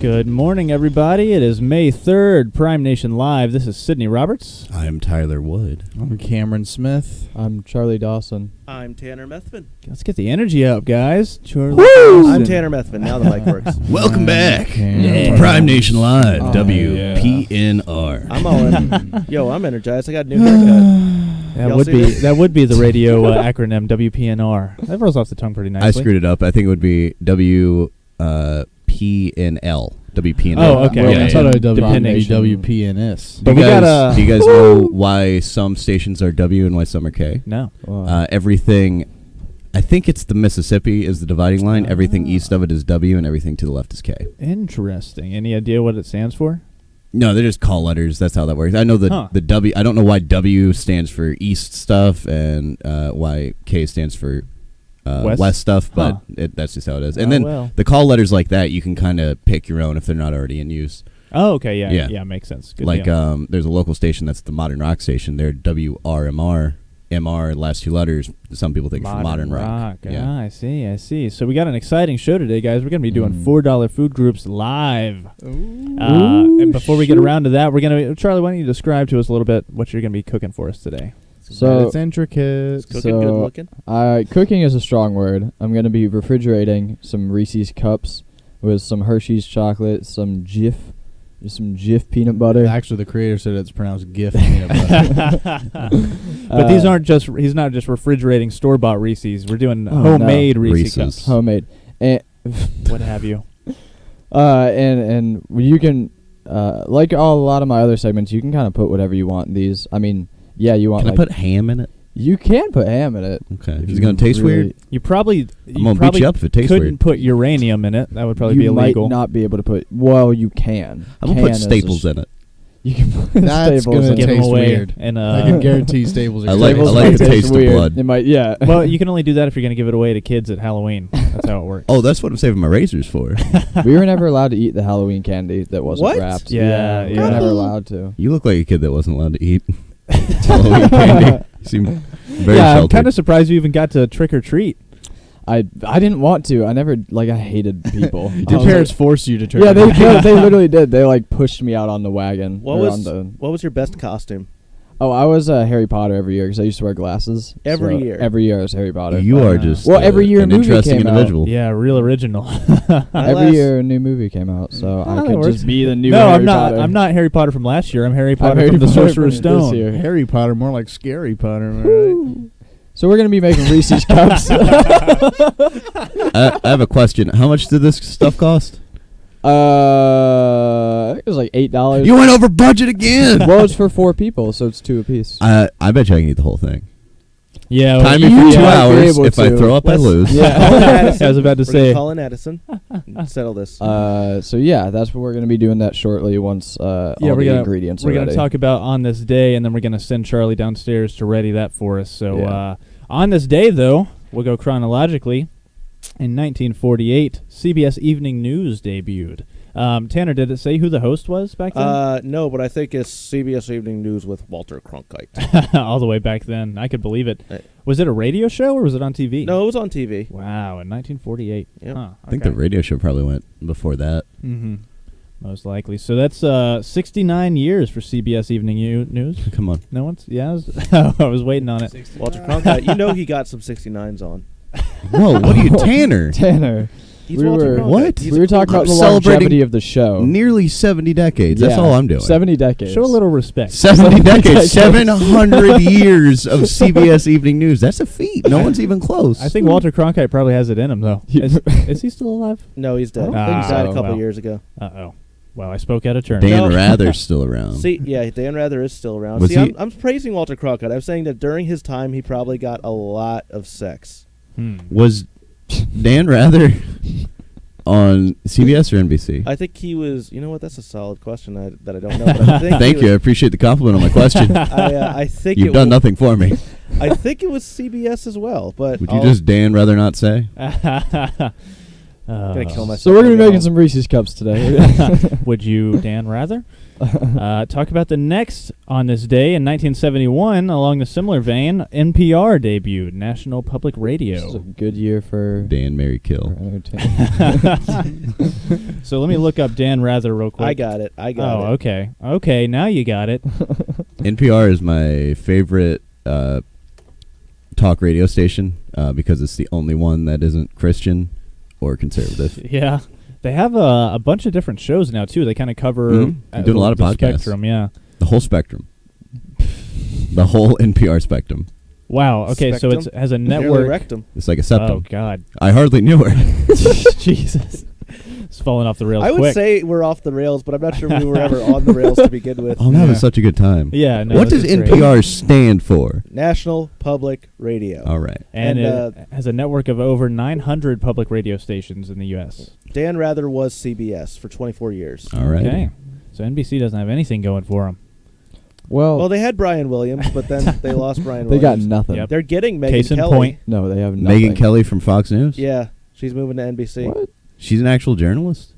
Good morning, everybody. It is May 3rd, Prime Nation Live. This is Sydney Roberts. I'm Tyler Wood. I'm Cameron Smith. I'm Charlie Dawson. I'm Tanner Methvin. Let's get the energy up, guys. I'm Tanner Methvin. Now the mic works. Welcome back Yeah. to Prime Nation Live, Oh, WPNR. I'm all in. Yo, I'm energized. I got a new haircut. That Y'all would see be this? that would be the radio acronym WPNR. That rolls off the tongue pretty nicely. I screwed it up. I think it would be WPNL. WPNL. Oh, okay. Well, Yeah, I thought it would Depending. be WPNS. But we got do you guys know why some stations are W and why some are K? No. Everything, I think it's the Mississippi is the dividing line. Everything east of it is W and everything to the left is K. Interesting. Any idea what it stands for? No, they're just call letters. That's how that works. I know the W. I don't know why W stands for east stuff and why K stands for west stuff, but that's just how it is. And then the call letters like that, you can kind of pick your own if they're not already in use. Oh, okay. Yeah, makes sense. Good like deal. there's a local station that's the Modern Rock station. They're WRMR. MR, last two letters, some people think from Modern Rock. Yeah. I see. So we got an exciting show today, guys. We're going to be doing $4 food groups live. And before we get around to that, we're going to... Charlie, why don't you describe to us a little bit what you're going to be cooking for us today? So it's intricate. Cooking, good looking. Cooking is a strong word. I'm going to be refrigerating some Reese's cups with some Hershey's chocolate, some Jif peanut butter. Actually, the creator said it's pronounced GIF peanut butter. But these aren't just... He's not just refrigerating store-bought Reese's. We're doing homemade Reese's cups. Homemade. And What have you. And you can, like a lot of my other segments, you can kind of put whatever you want in these. I mean, yeah, you want Can I put ham in it? You can put ham in it. Okay. Is it going to taste weird? You probably... I'm going to beat you up if it tastes couldn't weird. put uranium in it. That would probably be illegal. You might not be able to put... Well, you can. I'm going to put Staples in it. You can put That's Staples gonna in Give it. them taste away. weird. And, I can guarantee Staples are I like Staples the might taste of weird. blood. It might, yeah. well, you can only do that if you're going to give it away to kids at Halloween. That's how it works. Oh, that's what I'm saving my razors for. We were never allowed to eat the Halloween candy that wasn't What? wrapped. Yeah, we yeah. were never allowed to. You look like a kid that wasn't allowed to eat Halloween candy. You seem very I'm sheltered. kind of surprised you even got to trick or treat. I didn't want to. I hated people. Your parents forced you to turn. Yeah, they literally did. They like pushed me out on the wagon. What was your best costume? Oh, I was Harry Potter every year because I used to wear glasses. Every year? Every year I was Harry Potter. You are just every year a an movie interesting came out. individual. Yeah, real original. Every year a new movie came out, so I that could works. just be the new No, Harry I'm not. Potter. I'm not Harry Potter from last year. I'm Harry Potter Harry from the Potter Sorcerer's from this Stone. year. Harry Potter, more like Scary Potter. Right? So we're gonna be making Reese's cups. I have a question. How much did this stuff cost? I think it was like $8. You went over budget again. Well, it's for 4 people, so it's 2 apiece. I bet you I can eat the whole thing. Yeah, Time me you for 2 might be hours. able If I to. throw up, I lose. Yeah. Call in Addison. I was about to We're gonna say. call in Addison. Settle this. So yeah, that's what we're gonna be doing that shortly once all we're the gonna ingredients are we're ready. gonna talk about on this day, and then we're gonna send Charlie downstairs to ready that for us. So Yeah. on this day, though, we'll go chronologically. In 1948, CBS Evening News debuted. Tanner, did it say who the host was back then? No, but I think it's CBS Evening News with Walter Cronkite. All the way back then. I could believe it. Was it a radio show or was it on TV? No, it was on TV. Wow, in 1948. Yep. Huh, I think the radio show probably went before that. Mm-hmm. Most likely. So that's 69 years for CBS Evening News. Come on. No one's... Yeah, I was waiting on it. Walter Cronkite. You know he got some 69s on. Whoa, what are you, Tanner? Tanner. He's We Walter were- Cronkite. What? He's We were talking about I'm the celebrating longevity of the show. Nearly 70 decades. That's Yeah, all I'm doing. 70 decades. Show a little respect. 70 decades. 700 years of CBS Evening News. That's a feat. No one's even close. I think Walter Cronkite probably has it in him, though. Is he still alive? No, he's dead. He I don't think died so. a couple Well. years ago. Uh-oh. Well, I spoke out of turn. Dan No. Rather's still around. See, yeah, Dan Rather is still around. Was See, he- I'm praising Walter Cronkite. I'm saying that during his time, he probably got a lot of sex. Was Dan Rather on CBS or NBC? I think he was. You know what? That's a solid question that I don't know. But I think Thank you. I appreciate the compliment on my question. I think You've done nothing for me. I think it was CBS as well. But Would you just Dan rather not say? I'm gonna kill myself. So we're gonna be again. making some Reese's cups today. Would you, Dan, rather? Talk about the next on this day in 1971. Along the similar vein, NPR debuted, National Public Radio. This is a good year for Dan, Mary, Kill. So let me look up Dan Rather real quick. I got it. Oh, okay. Okay, now you got it. NPR is my favorite talk radio station because it's the only one that isn't Christian or conservative. Yeah. They have a bunch of different shows now, too. They kind of cover doing a lot of the podcasts. spectrum, yeah. The whole spectrum. The whole NPR spectrum. Wow. Okay, so Spectrum? it has a Nearly network. wrecked him. It's like a septum. Oh, God. I hardly knew her. Jesus. It's falling off the rails I would quick. say we're off the rails, but I'm not sure we were ever on the rails to begin with. I'm having such a good time. Yeah. No, what does this is great. NPR stand for? National Public Radio. All right. And And, it has a network of over 900 public radio stations in the U.S. Dan Rather was CBS for 24 years. All right. Okay. So NBC doesn't have anything going for them. Well, they had Brian Williams, but then they lost Brian They got Williams. nothing. Yep. They're getting Megan Case in Kelly. point. No, they have nothing. Megan Kelly from Fox News? Yeah, she's moving to NBC. What? She's an actual journalist?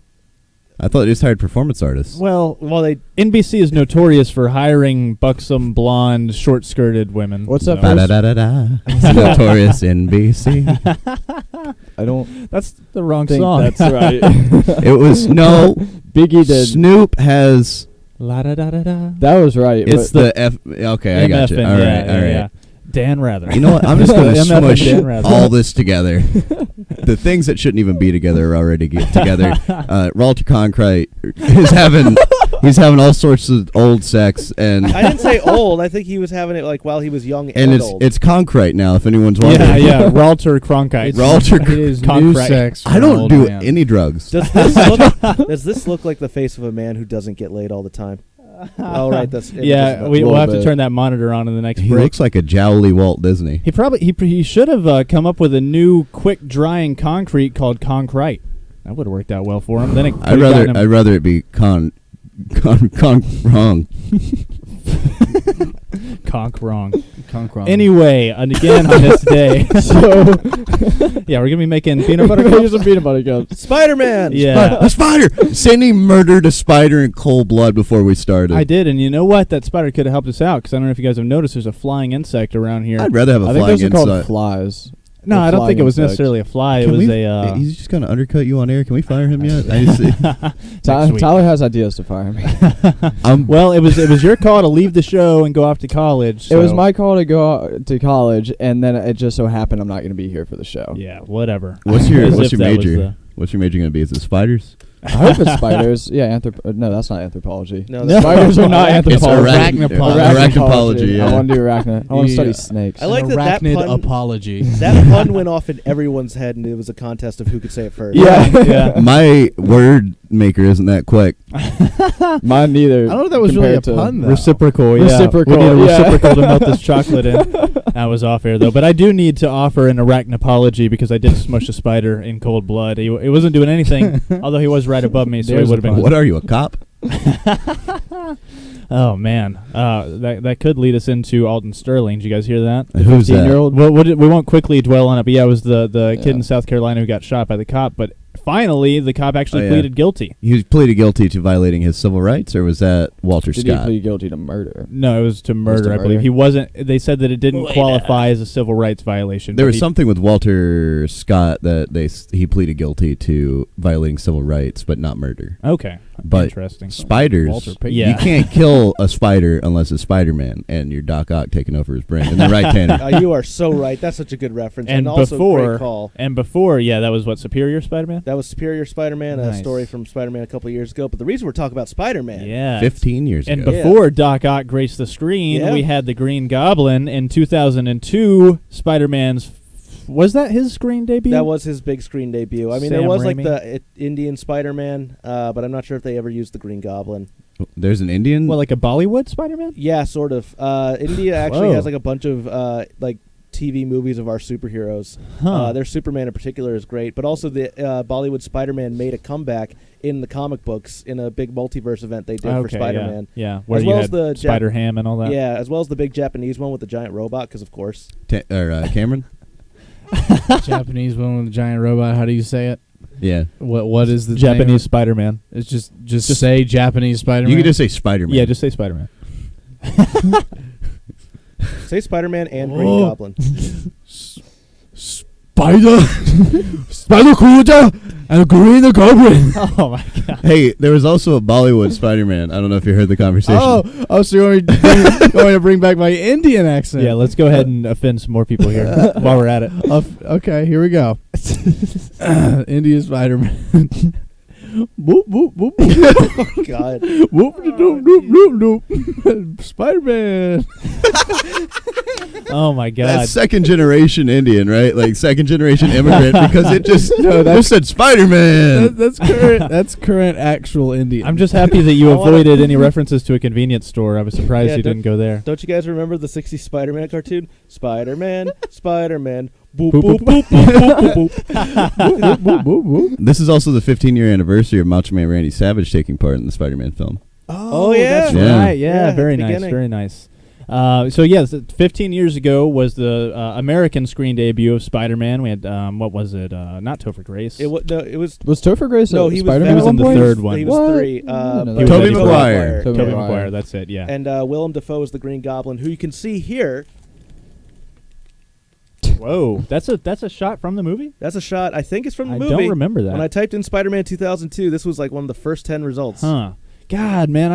I thought they just hired performance artists. Well, Well, they NBC is notorious for hiring buxom, blonde, short-skirted women. What's that so- first- Ba-da-da-da-da. Notorious NBC. I don't That's the wrong think song. that's right. It was, no, Biggie did. Snoop has, La da da da da. That was right. it's but the F, okay, I got you. MFN, All right, yeah, all right. yeah. Dan Rather. You know what? I'm just going to MF and smush Dan Rather. all this together. The things that shouldn't even be together are already together. Walter Cronkite is he's having all sorts of old sex, and I didn't say old. I think he was having it like while he was young and and old. it's concrete now. If anyone's wondering, yeah. Walter Cronkite. Walter It is new Concrete. sex. for I an don't old do man. any drugs. Does this look like the face of a man who doesn't get laid all the time? Oh, right. That's Yeah, we'll have to turn that monitor on in the next He break. looks like a jowly Walt Disney. He probably he should have come up with a new quick drying concrete called Concrete. That would have worked out well for him. Then I'd rather it be wrong. Conk wrong. Conk wrong. Anyway, and again on this day, so yeah, we're gonna be making peanut butter cups. some peanut butter cups. Spider-Man. Yeah, A spider. Cindy murdered a spider in cold blood before we started. I did, and you know what? That spider could have helped us out because I don't know if you guys have noticed. There's a flying insect around here. I'd rather have a I think flying those are called insect. flies. No, I don't think it was flying necessarily a fly. Can it was we- a. He's just gonna undercut you on air. Can we fire him yet? I just, Next week. Tyler has ideas to fire me. Well, it was your call to leave the show and go off to college. It was so- my call to go to college, and then it just so happened I'm not going to be here for the show. Yeah, whatever. what's your As if that was major? the- What's your major gonna be? Is it spiders? I hope it's spiders. Yeah, no, that's not anthropology. No, No. Spiders are not It's anthropology. arachnopology. I Yeah. want to do arachno. I want to study Yeah. snakes. I like that Arachnid pun. apology. That pun went off in everyone's head, and it was a contest of who could say it first. Yeah. Yeah. My word maker isn't that quick. Mine neither. I don't know if that was really a compared to- pun, though. Reciprocal, yeah. Reciprocal, We need a yeah. reciprocal to melt this chocolate in. That was off air, though. But I do need to offer an arachnopology because I did smush a spider in cold blood. He wasn't doing anything, although he was right above me, so he There's would have a been. pun. What are you, a cop? Oh, man. That could lead us into Alton Sterling. Did you guys hear that? Who's that? 15-year-old. Well, we won't quickly dwell on it, but yeah, it was the kid Yeah. in South Carolina who got shot by the cop. But finally, the cop actually Oh, yeah. pleaded guilty. He pleaded guilty to violating his civil rights, or was that Walter Did he Scott? plead guilty to murder? No, it was to murder, I believe. murder? He wasn't. They said that it didn't qualify as a civil rights violation. There but was he- something with Walter Scott that he pleaded guilty to violating civil rights, but not murder. Okay, But interesting. Spiders, Walter Payton. Yeah. you can't kill a spider unless it's Spider-Man and you're Doc Ock taking over his brain. Isn't that right, Tanner? You are so right. That's such a good reference, And also before- great call. Yeah, that was what Superior Spider-Man. That was Superior Spider-Man, a Nice. story from Spider-Man a couple of years ago. But the reason we're talking about Spider-Man, Yeah, 15 years And ago. before Doc Ock graced the screen, Yeah. we had the Green Goblin in 2002. Spider-Man's. Was that his screen debut? that was his big screen debut. I mean, Sam there was like Raimi. the Indian Spider-Man, but I'm not sure if they ever used the Green Goblin. There's an Indian. Well, like a Bollywood Spider-Man. Yeah, sort of. India actually Whoa. has like a bunch of like TV movies of our superheroes. Huh. Their Superman in particular is great, but also the Bollywood Spider-Man made a comeback in the comic books in a big multiverse event they did for Okay, Spider-Man. Yeah, where As you well had as the Spider-Ham and all that. Yeah, as well as the big Japanese one with the giant robot, because of course. Cameron. Japanese one with a giant robot. How do you say it? Yeah. What is the Japanese name? Spider-Man. It's just say Japanese Spider-Man. You can just say Spider-Man. Yeah, just say Spider-Man. Say Spider-Man and Green Goblin. Spider Cruiser and Green Goblin. Oh my god. Hey, there was also a Bollywood Spider-Man. I don't know if you heard the conversation. So you want me to bring back my Indian accent? Yeah, let's go ahead and offend some more people here while we're at it. Okay, here we go. Indian Spider-Man. Boop, boop, boop. Oh, God. Whoop, doop, doop, doop, doop. Spider-Man. Oh my god. That's second generation Indian, right? Like second generation immigrant because it just said Spider-Man. That's current. That's current actual Indian. I'm just happy that you avoided any references to a convenience store. I was surprised Yeah, you didn't go there. Don't you guys remember the 60s Spider-Man cartoon? Spider-Man, Spider-Man, boop, Boop, boop, boop, boop, boop, boop, boop, boop. Boop, boop, boop. This is also the 15-year anniversary of Macho Man Randy Savage taking part in the Spider-Man film. Oh, yeah. That's Yeah. right. Yeah, Yeah, very at the nice. beginning. Very nice. So yes, 15 years ago was the American screen debut of Spider-Man. We had what was it? Not Topher Grace. It was Topher Grace No, a he was Spider-Man He was at in one the point? third one. He was What? 3. No, He was Tobey Eddie Maguire. Tobey Tobey Maguire. Maguire. That's it. Yeah. And Willem Dafoe is the Green Goblin, who you can see here. Whoa, that's a shot from the movie. That's a shot. I think it's from the I movie. don't remember that. When I typed in Spider-Man 2002, this was like one of the first 10 results. Huh. God, man,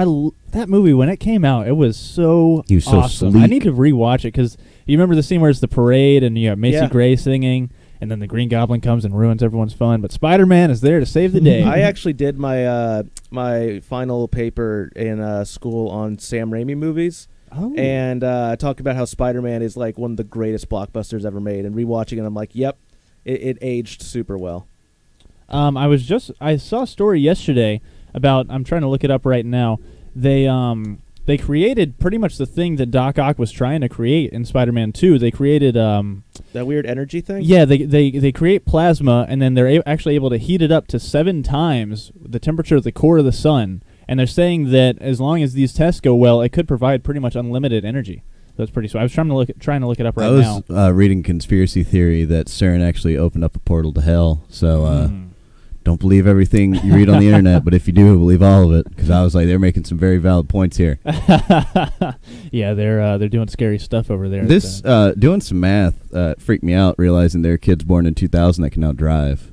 that movie when it came out, it was so He was so awesome. sleek. I need to rewatch it because you remember the scene where it's the parade and you have Macy Yeah. Gray singing, and then the Green Goblin comes and ruins everyone's fun. But Spider-Man is there to save the day. I actually did my my final paper in school on Sam Raimi movies. Oh. And I talked about how Spider-Man is like one of the greatest blockbusters ever made. And rewatching it, I'm like, yep, it aged super well. I saw a story yesterday about. I'm trying to look it up right now. They created pretty much the thing that Doc Ock was trying to create in Spider-Man 2. They created That weird energy thing? yeah, they create plasma and then they're actually able to heat it up to 7 times the temperature of the core of the sun. And they're saying that as long as these tests go well, it could provide pretty much unlimited energy. That's pretty sweet. I was trying to look it up right now. I was reading conspiracy theory that CERN actually opened up a portal to hell. So don't believe everything you read on the internet, but if you do, believe all of it. Because I was like, they're making some very valid points here. Yeah, they're doing scary stuff over there. This doing some math freaked me out, realizing there are kids born in 2000 that can now drive.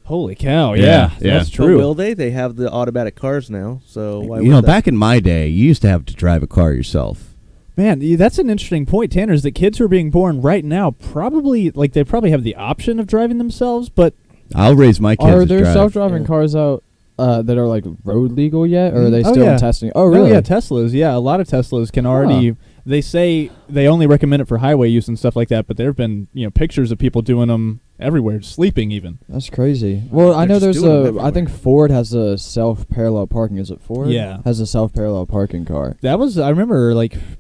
Holy cow! Yeah, Yeah, that's But true. will they? They have the automatic cars now, so why You know, would they? back in my day, you used to have to drive a car yourself. Man, that's an interesting point, Tanner. Is that kids who are being born right now probably they probably have the option of driving themselves, but I'll raise my kids Are to there drive. self-driving cars out that are like road legal yet, or are they Oh, still yeah. in testing? Oh, really? Oh, yeah, Teslas. Yeah, a lot of Teslas can already. They say they only recommend it for highway use and stuff like that, but there have been pictures of people doing them everywhere, sleeping even. That's crazy. Well, I They're know just there's doing them I think Ford has a self-parallel parking. Is it Ford? Yeah. Has a self-parallel parking car. That was I remember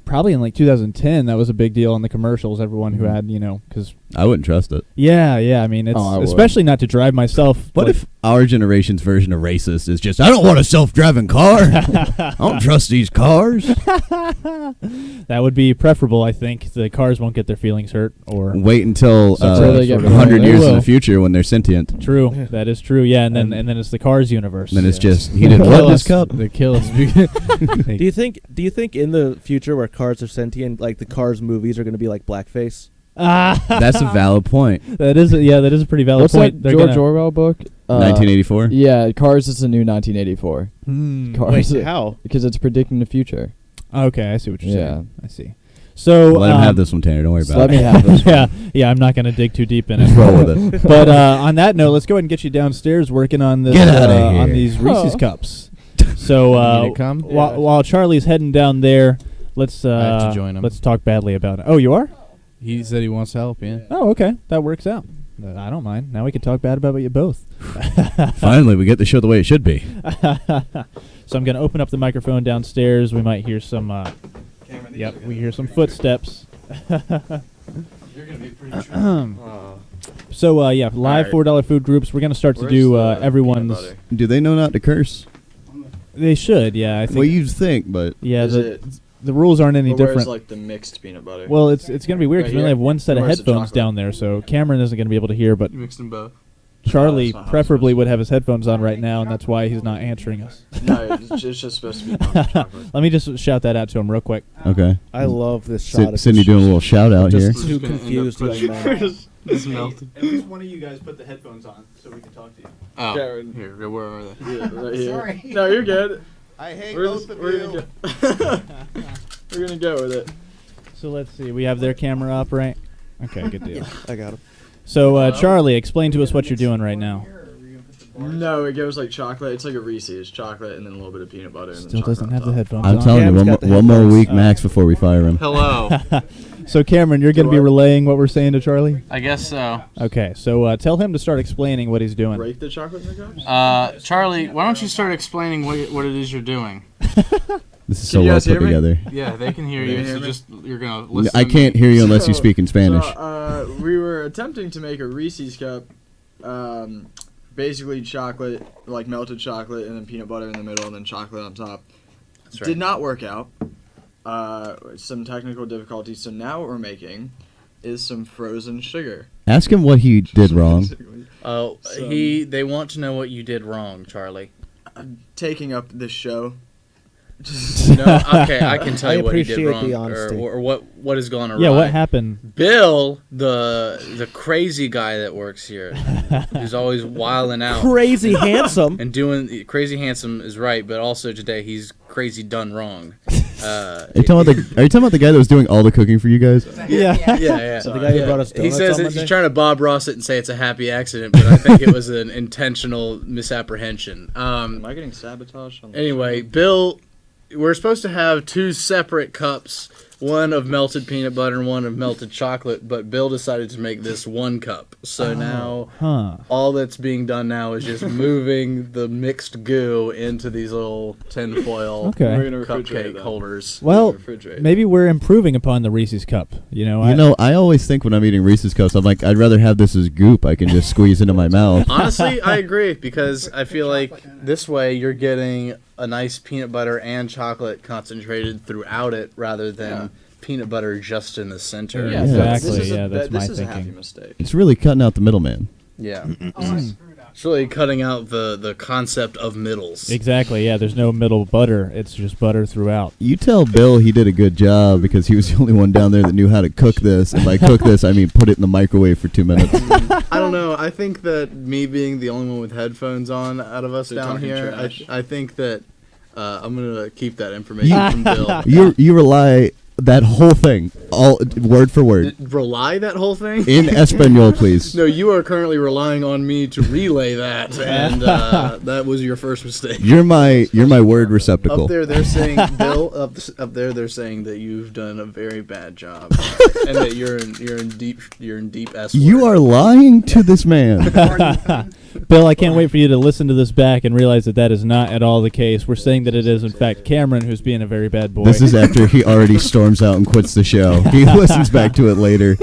probably in 2010 that was a big deal in the commercials. Everyone who had because I wouldn't trust it. yeah I mean it's I would. especially not to drive myself. What if our generation's version of racist is just, I don't want a self-driving car. I don't trust these cars. that would be preferable? I think the cars won't get their feelings hurt or. Wait until So they get 100 they years in will. the future when they're sentient. True, that is true. Yeah, and then it's the Cars universe. Then it's Yeah. just, he didn't Kill want this us. cup. They kill us. Do you think in the future where cars are sentient, like the Cars movies are going to be like blackface? That's a valid point. That is a pretty valid What's point. that George Orwell book? 1984? Yeah, Cars is the new 1984. Cars. Wait, how? Because it's predicting the future. Okay, I see what you're Yeah. saying. I see. So Let him have this one, Tanner. Don't worry So about let me it. have this. yeah. I'm not going to dig too deep in it. Just roll with it. But on that note, let's go ahead and get you downstairs working on this. Get outta on here. these Reese's Oh. cups. So You need to come? while Charlie's heading down there, let's have to join him. let's talk badly about it. Oh, you are? He said he wants help. Yeah. Oh, okay. That works out. I don't mind. Now we can talk bad about you both. Finally, we get the show the way it should be. So I'm going to open up the microphone downstairs. We might hear some. Yep, we hear some footsteps. You're gonna be pretty So live right. $4 food groups. We're going to start to do everyone's. Do they know not to curse? They should, yeah. I think. Well, you'd think, but yeah, Is it- the rules aren't any But where's different. like the mixed peanut butter? Well, it's going to be weird Right because we only here? have one set of Where's the headphones chocolate? down there, so Cameron isn't going to be able to hear. But You mixed them both. Charlie preferably would have his headphones on right now, and that's why he's not answering us. No, it's just supposed to be chocolate. Let me just shout that out to him real quick. Okay. I love this shot. of Cindy this doing a little shout out here. Just two confused young men. It's melted. At least one of you guys put the headphones on so we can talk to you. Oh, Karen. here, where are they? Yeah, right here. Sorry. No, you're good. I hate We're both of we're you. We're gonna go with it. So let's see. We have their camera up, right? Okay, good deal. I got him. So, Charlie, explain to us what you're doing right now. No, it goes like chocolate. It's like a Reese's chocolate and then a little bit of peanut butter. And Still then chocolate doesn't on have the top. headphones I'm on. telling Cam's you, got the one more headphones. week max before we fire him. Hello. So, Cameron, you're going to be relaying what we're saying to Charlie? I guess so. Okay, so tell him to start explaining what he's doing. Break the chocolate in the cups? Charlie, why don't you start explaining what it is you're doing? This is Can so you well guys put hear me? together. Yeah, they can hear They you. can hear So me? just you're gonna listen. I to can't me. hear you unless you speak in Spanish. So, we were attempting to make a Reese's cup, basically chocolate, like melted chocolate, and then peanut butter in the middle, and then chocolate on top. That's right. Did not work out. Some technical difficulties. So now what we're making is some frozen sugar. Ask him what he did wrong. Oh, Some- they want to know what you did wrong, Charlie. Taking up this show. No, okay, I can tell I you what he did appreciate wrong, the honesty. or what has gone awry. Yeah, what happened? Bill, the crazy guy that works here, who's always wilding out Crazy handsome. and doing crazy handsome is right, but also today he's crazy done wrong. Are you talking about the guy that was doing all the cooking for you guys? Yeah. Yeah. So the guy who brought us He donuts says on that he's Monday? trying to Bob Ross it and say it's a happy accident, but I think it was an intentional misapprehension. Am I getting sabotaged? On the Anyway, Bill, we're supposed to have two separate cups, one of melted peanut butter and one of melted chocolate, but Bill decided to make this one cup. So now Huh. all that's being done now is just moving the mixed goo into these little tinfoil Okay. We're gonna refrigerate cupcake that. holders. Well, Refrigerate. maybe we're improving upon the Reese's cup. You know, I always think when I'm eating Reese's Cups, I'm like, I'd rather have this as goop I can just squeeze into my mouth. Honestly, I agree because I feel like this way you're getting a nice peanut butter and chocolate concentrated throughout it rather than peanut butter just in the center. Yeah, so exactly, This is yeah, that's my this is a thinking. happy mistake. It's really cutting out the middleman. Yeah. It's really cutting out the concept of middles. Exactly, yeah, there's no middle butter. It's just butter throughout. You tell Bill he did a good job because he was the only one down there that knew how to cook this. And by cook this, I mean put it in the microwave for 2 minutes. I don't know. I think that me being the only one with headphones on out of us They're down talking here, trash. I think that I'm going to keep that information from Bill. You rely that whole thing, all word for word, Rely that whole thing? in Espanol, please. No, you are currently relying on me to relay that, and that was your first mistake. You're my word receptacle. Up there, they're saying, Bill. Up there, they're saying that you've done a very bad job, and that you're in deep S. You are lying to this man. Bill, I can't wait for you to listen to this back and realize that that is not at all the case. We're saying that it is, in fact, Cameron who's being a very bad boy. This is after he already storms out and quits the show. He listens back to it later.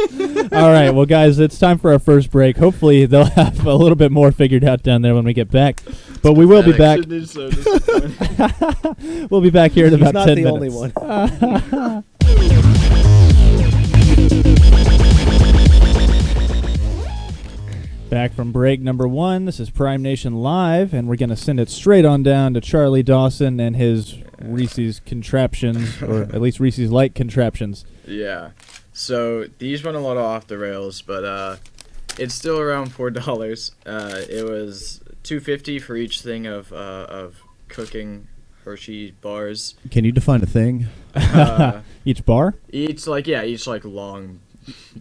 All right, well, guys, it's time for our first break. Hopefully, they'll have a little bit more figured out down there when we get back. But we will be back. We'll be back here in He's about not 10 the minutes. only one. Back from break number 1. This is Prime Nation Live, and we're going to send it straight on down to Charlie Dawson and his Reese's contraptions, or at least Reese's-like contraptions. Yeah. So these went a lot off the rails, but it's still around $4. It was $2.50 for each thing of cooking Hershey bars. Can you define a thing? Each bar? Each long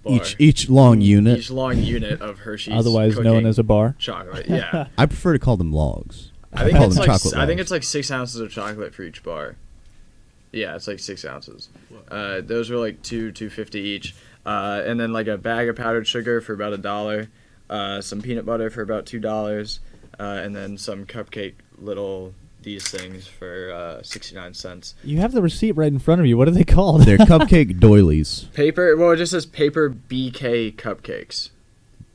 bar. Each long unit. Each long unit of Hershey's. Otherwise known cooking as a bar. chocolate. Yeah. I prefer to call them logs. I think call it's them like chocolate I think logs. it's like 6 ounces of chocolate for each bar. Yeah, it's like 6 ounces. Those were like $2.50 each, and then like a bag of powdered sugar for about $1, some peanut butter for about $2, and then some cupcake these things for 69 cents. You have the receipt right in front of you. What are they called? They're cupcake doilies. Well, it just says paper BK cupcakes.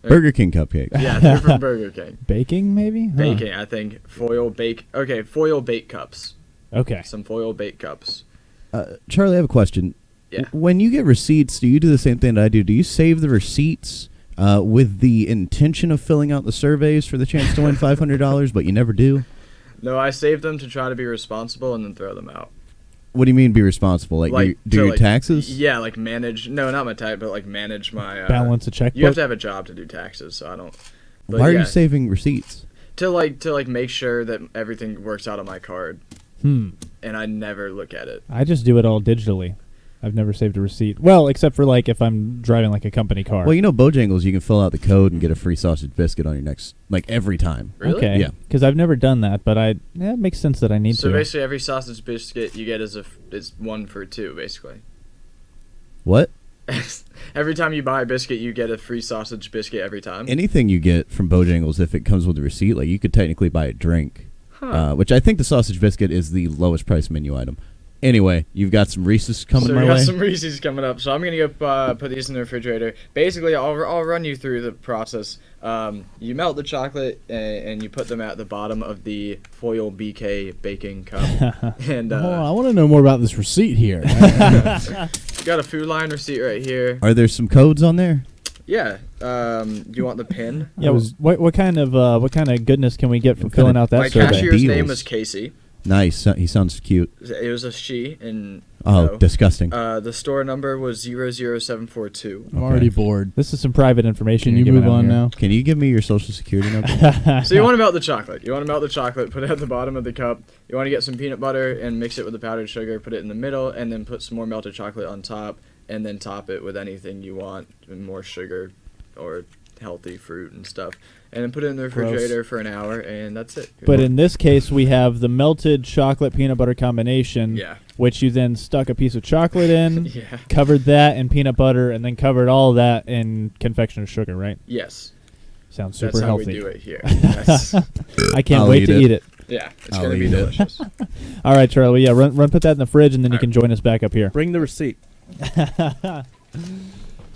Burger King cupcakes. Yeah, they're from Burger King. Baking, maybe? Huh. Baking, I think. Foil bake cups. Okay. Some foil bake cups. Charlie, I have a question. Yeah. When you get receipts, do you do the same thing that I do? Do you save the receipts, With the intention of filling out the surveys for the chance to win $500, but you never do. No, I saved them to try to be responsible and then throw them out. What do you mean be responsible? Like do your taxes? Yeah, like manage. No, not my tax, but like manage my balance a checkbook. You have to have a job to do taxes, so I don't. Why are you saving receipts? To make sure that everything works out on my card. And I never look at it. I just do it all digitally. I've never saved a receipt. Well, except for like if I'm driving like a company car. Well, Bojangles, you can fill out the code and get a free sausage biscuit on your next, like every time. Really? Okay. Yeah. Because I've never done that, but it makes sense that I need to. So basically, every sausage biscuit you get is 1 for 2, basically. What? Every time you buy a biscuit, you get a free sausage biscuit every time. Anything you get from Bojangles, if it comes with a receipt, like you could technically buy a drink, which I think the sausage biscuit is the lowest price menu item. Anyway, you've got some Reese's coming my way. So we got some Reese's coming up. So I'm gonna go put these in the refrigerator. Basically, I'll run you through the process. You melt the chocolate and you put them at the bottom of the foil BK baking cup. And hold on, I want to know more about this receipt here. Got a Food Lion receipt right here. Are there some codes on there? Yeah. Do you want the pin? Yeah. What kind of goodness can we get from filling out that my survey? My cashier's name was Casey. Nice. He sounds cute. It was a she, and disgusting. The store number was 00742. I'm already bored. This is some private information. Can you move on now? Can you give me your social security number? So you want to melt the chocolate. Put it at the bottom of the cup. You want to get some peanut butter and mix it with the powdered sugar. Put it in the middle, and then put some more melted chocolate on top, and then top it with anything you want, more sugar or healthy fruit and stuff. And then put it in the refrigerator for an hour, and that's it. But in this case, we have the melted chocolate peanut butter combination, which you then stuck a piece of chocolate in, covered that in peanut butter, and then covered all of that in confectioner's sugar, right? Yes. Sounds super healthy. That's how we do it here. I can't wait to eat it. Yeah, it's going to be delicious. All right, Charlie. Well, run, put that in the fridge, and then you can join us back up here. Bring the receipt.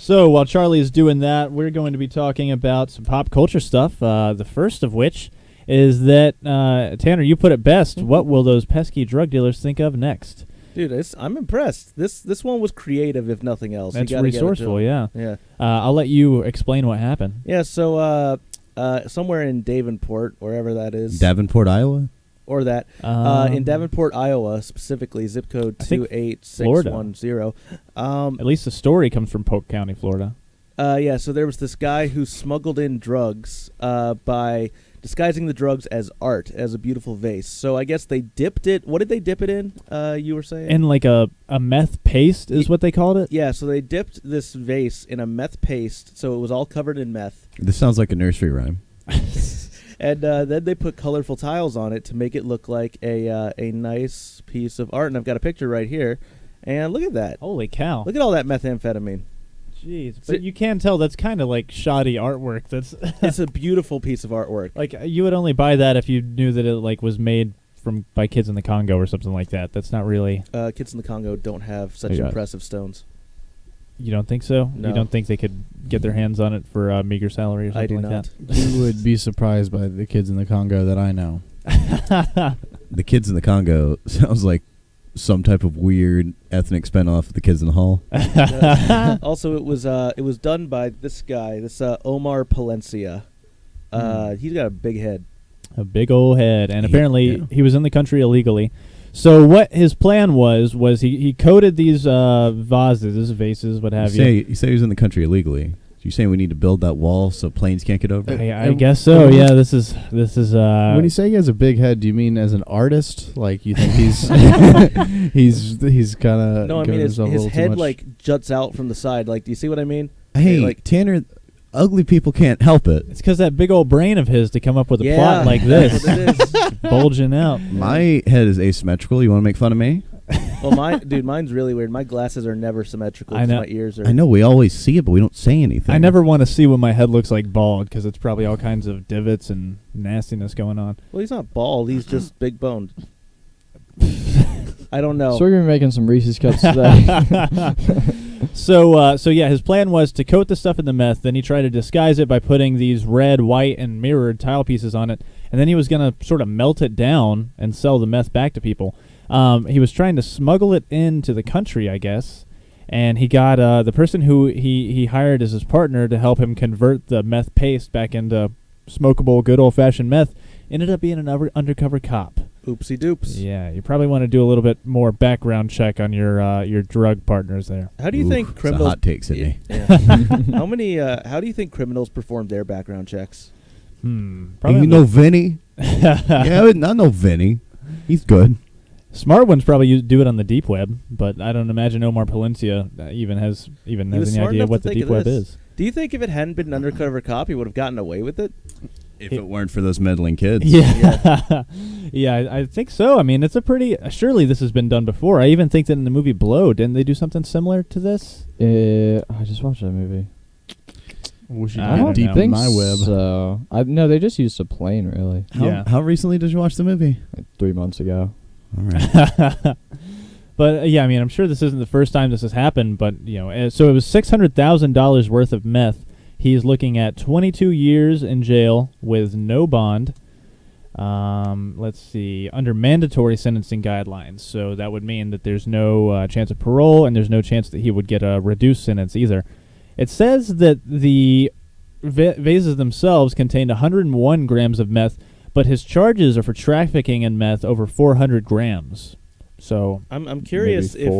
So while Charlie is doing that, we're going to be talking about some pop culture stuff. The first of which is that, Tanner, you put it best. What will those pesky drug dealers think of next? Dude, I'm impressed. This one was creative, if nothing else. That's resourceful, yeah. Yeah. I'll let you explain what happened. Yeah, so somewhere in Davenport, wherever that is. Davenport, Iowa? Or that. In Davenport, Iowa, specifically, zip code 28610. At least the story comes from Polk County, Florida. Yeah, so there was this guy who smuggled in drugs by disguising the drugs as art, as a beautiful vase. So I guess they dipped it. What did they dip it in, you were saying? In like a meth paste is what they called it? Yeah, so they dipped this vase in a meth paste, so it was all covered in meth. This sounds like a nursery rhyme. And then they put colorful tiles on it to make it look like a nice piece of art. And I've got a picture right here. And look at that. Holy cow. Look at all that methamphetamine. Jeez. But you can tell that's kind of like shoddy artwork. That's It's a beautiful piece of artwork. Like you would only buy that if you knew that it like was made by kids in the Congo or something like that. That's not really... Kids in the Congo don't have such impressive stones. You don't think so? No. You don't think they could get their hands on it for a meager salary or something like that? You would be surprised by the kids in the Congo that I know. The kids in the Congo sounds like some type of weird ethnic spinoff of the Kids in the Hall. Also, it was done by this guy, this Omar Palencia. He's got a big head. A big old head. And apparently he was in the country illegally. So what his plan was he coated these vases, what have you. You say he was in the country illegally. You saying we need to build that wall so planes can't get over? I guess so. Yeah, this is. When you say he has a big head, do you mean as an artist? Like you think he's he's kind of no? I mean his head like juts out from the side. Like, do you see what I mean? Hey, like Tanner, ugly people can't help it. It's because that big old brain of his to come up with a plot like this, bulging out. My head is asymmetrical. You want to make fun of me? Well, mine's really weird. My glasses are never symmetrical. I know. My ears are. I know. We always see it, but we don't say anything. I never want to see what my head looks like bald because it's probably all kinds of divots and nastiness going on. Well, he's not bald. He's just big boned. I don't know. So we're gonna be making some Reese's cups today. So yeah, his plan was to coat the stuff in the meth. Then he tried to disguise it by putting these red, white, and mirrored tile pieces on it. And then he was going to sort of melt it down and sell the meth back to people. He was trying to smuggle it into the country, I guess. And he got the person who he hired as his partner to help him convert the meth paste back into smokable, good old-fashioned meth ended up being an undercover cop. Oopsie doops. Yeah, you probably want to do a little bit more background check on your drug partners there. How do you think criminals? Hot take, Sydney. Yeah. How do you think criminals perform their background checks? Probably you know Vinny? Yeah, I know Vinny. He's good. Smart ones probably do it on the deep web, but I don't imagine Omar Palencia even has any idea what the deep web is. Do you think if it hadn't been an undercover cop, he would have gotten away with it? If it weren't for those meddling kids. Yeah. Yeah, I think so. I mean, it's a pretty... surely this has been done before. I even think that in the movie Blow, didn't they do something similar to this? I just watched that movie. I don't deep know. in my web. So, no, they just used a plane, really. How recently did you watch the movie? Like 3 months ago. All right. But, yeah, I mean, I'm sure this isn't the first time this has happened, but, so it was $600,000 worth of meth. He's looking at 22 years in jail with no bond. Let's see, under mandatory sentencing guidelines. So that would mean that there's no chance of parole, and there's no chance that he would get a reduced sentence either. It says that the vases themselves contained 101 grams of meth, but his charges are for trafficking in meth over 400 grams. So I'm curious if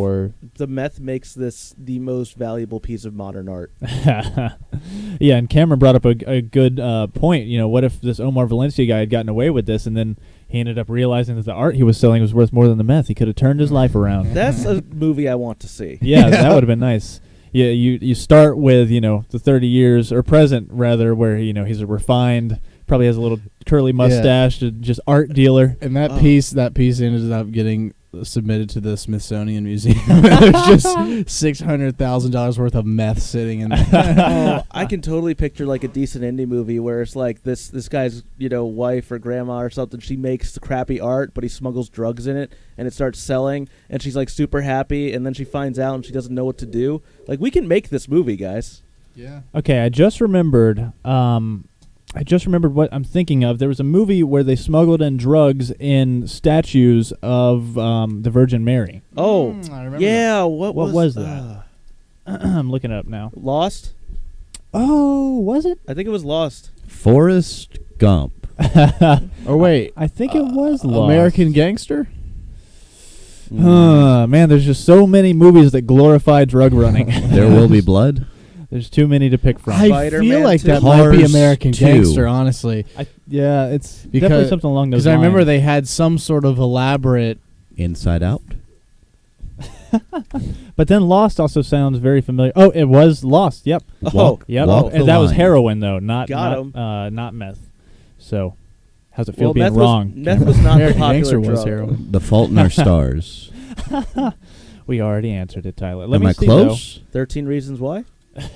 the meth makes this the most valuable piece of modern art. Yeah, and Cameron brought up a good point. What if this Omar Valencia guy had gotten away with this, and then he ended up realizing that the art he was selling was worth more than the meth? He could have turned his life around. That's a movie I want to see. Yeah, that would have been nice. Yeah, you start with the 30 years or present rather, where he's a refined, probably has a little curly mustache, just art dealer, and that piece ended up getting submitted to the Smithsonian Museum. There's just $600,000 worth of meth sitting in there. I can totally picture like a decent indie movie where it's like this guy's wife or grandma or something. She makes crappy art, but he smuggles drugs in it, and it starts selling, and she's like super happy, and then she finds out and she doesn't know what to do. Like, we can make this movie, guys. Yeah. Okay, I just remembered what I'm thinking of. There was a movie where they smuggled in drugs in statues of the Virgin Mary. Oh, I remember yeah. that. What was that? I'm looking it up now. Lost? Oh, was it? I think it was Lost. Forrest Gump. Oh, wait. I think it was Lost. American Gangster? Man, there's just so many movies that glorify drug running. There Will Be Blood. There's too many to pick from. I Spider-Man feel like 2. that might be Cars American 2. Gangster, honestly. It's definitely something along those lines. Because I remember they had some sort of elaborate... Inside Out. But then Lost also sounds very familiar. Oh, it was Lost. Yep. Walk Yep. the And that was line. heroin though, not meth. So, how's it feel being wrong? Meth was not the American popular Gangster drug. was heroin. The Fault in Our Stars. We already answered it, Tyler. Am I close? 13 Reasons Why?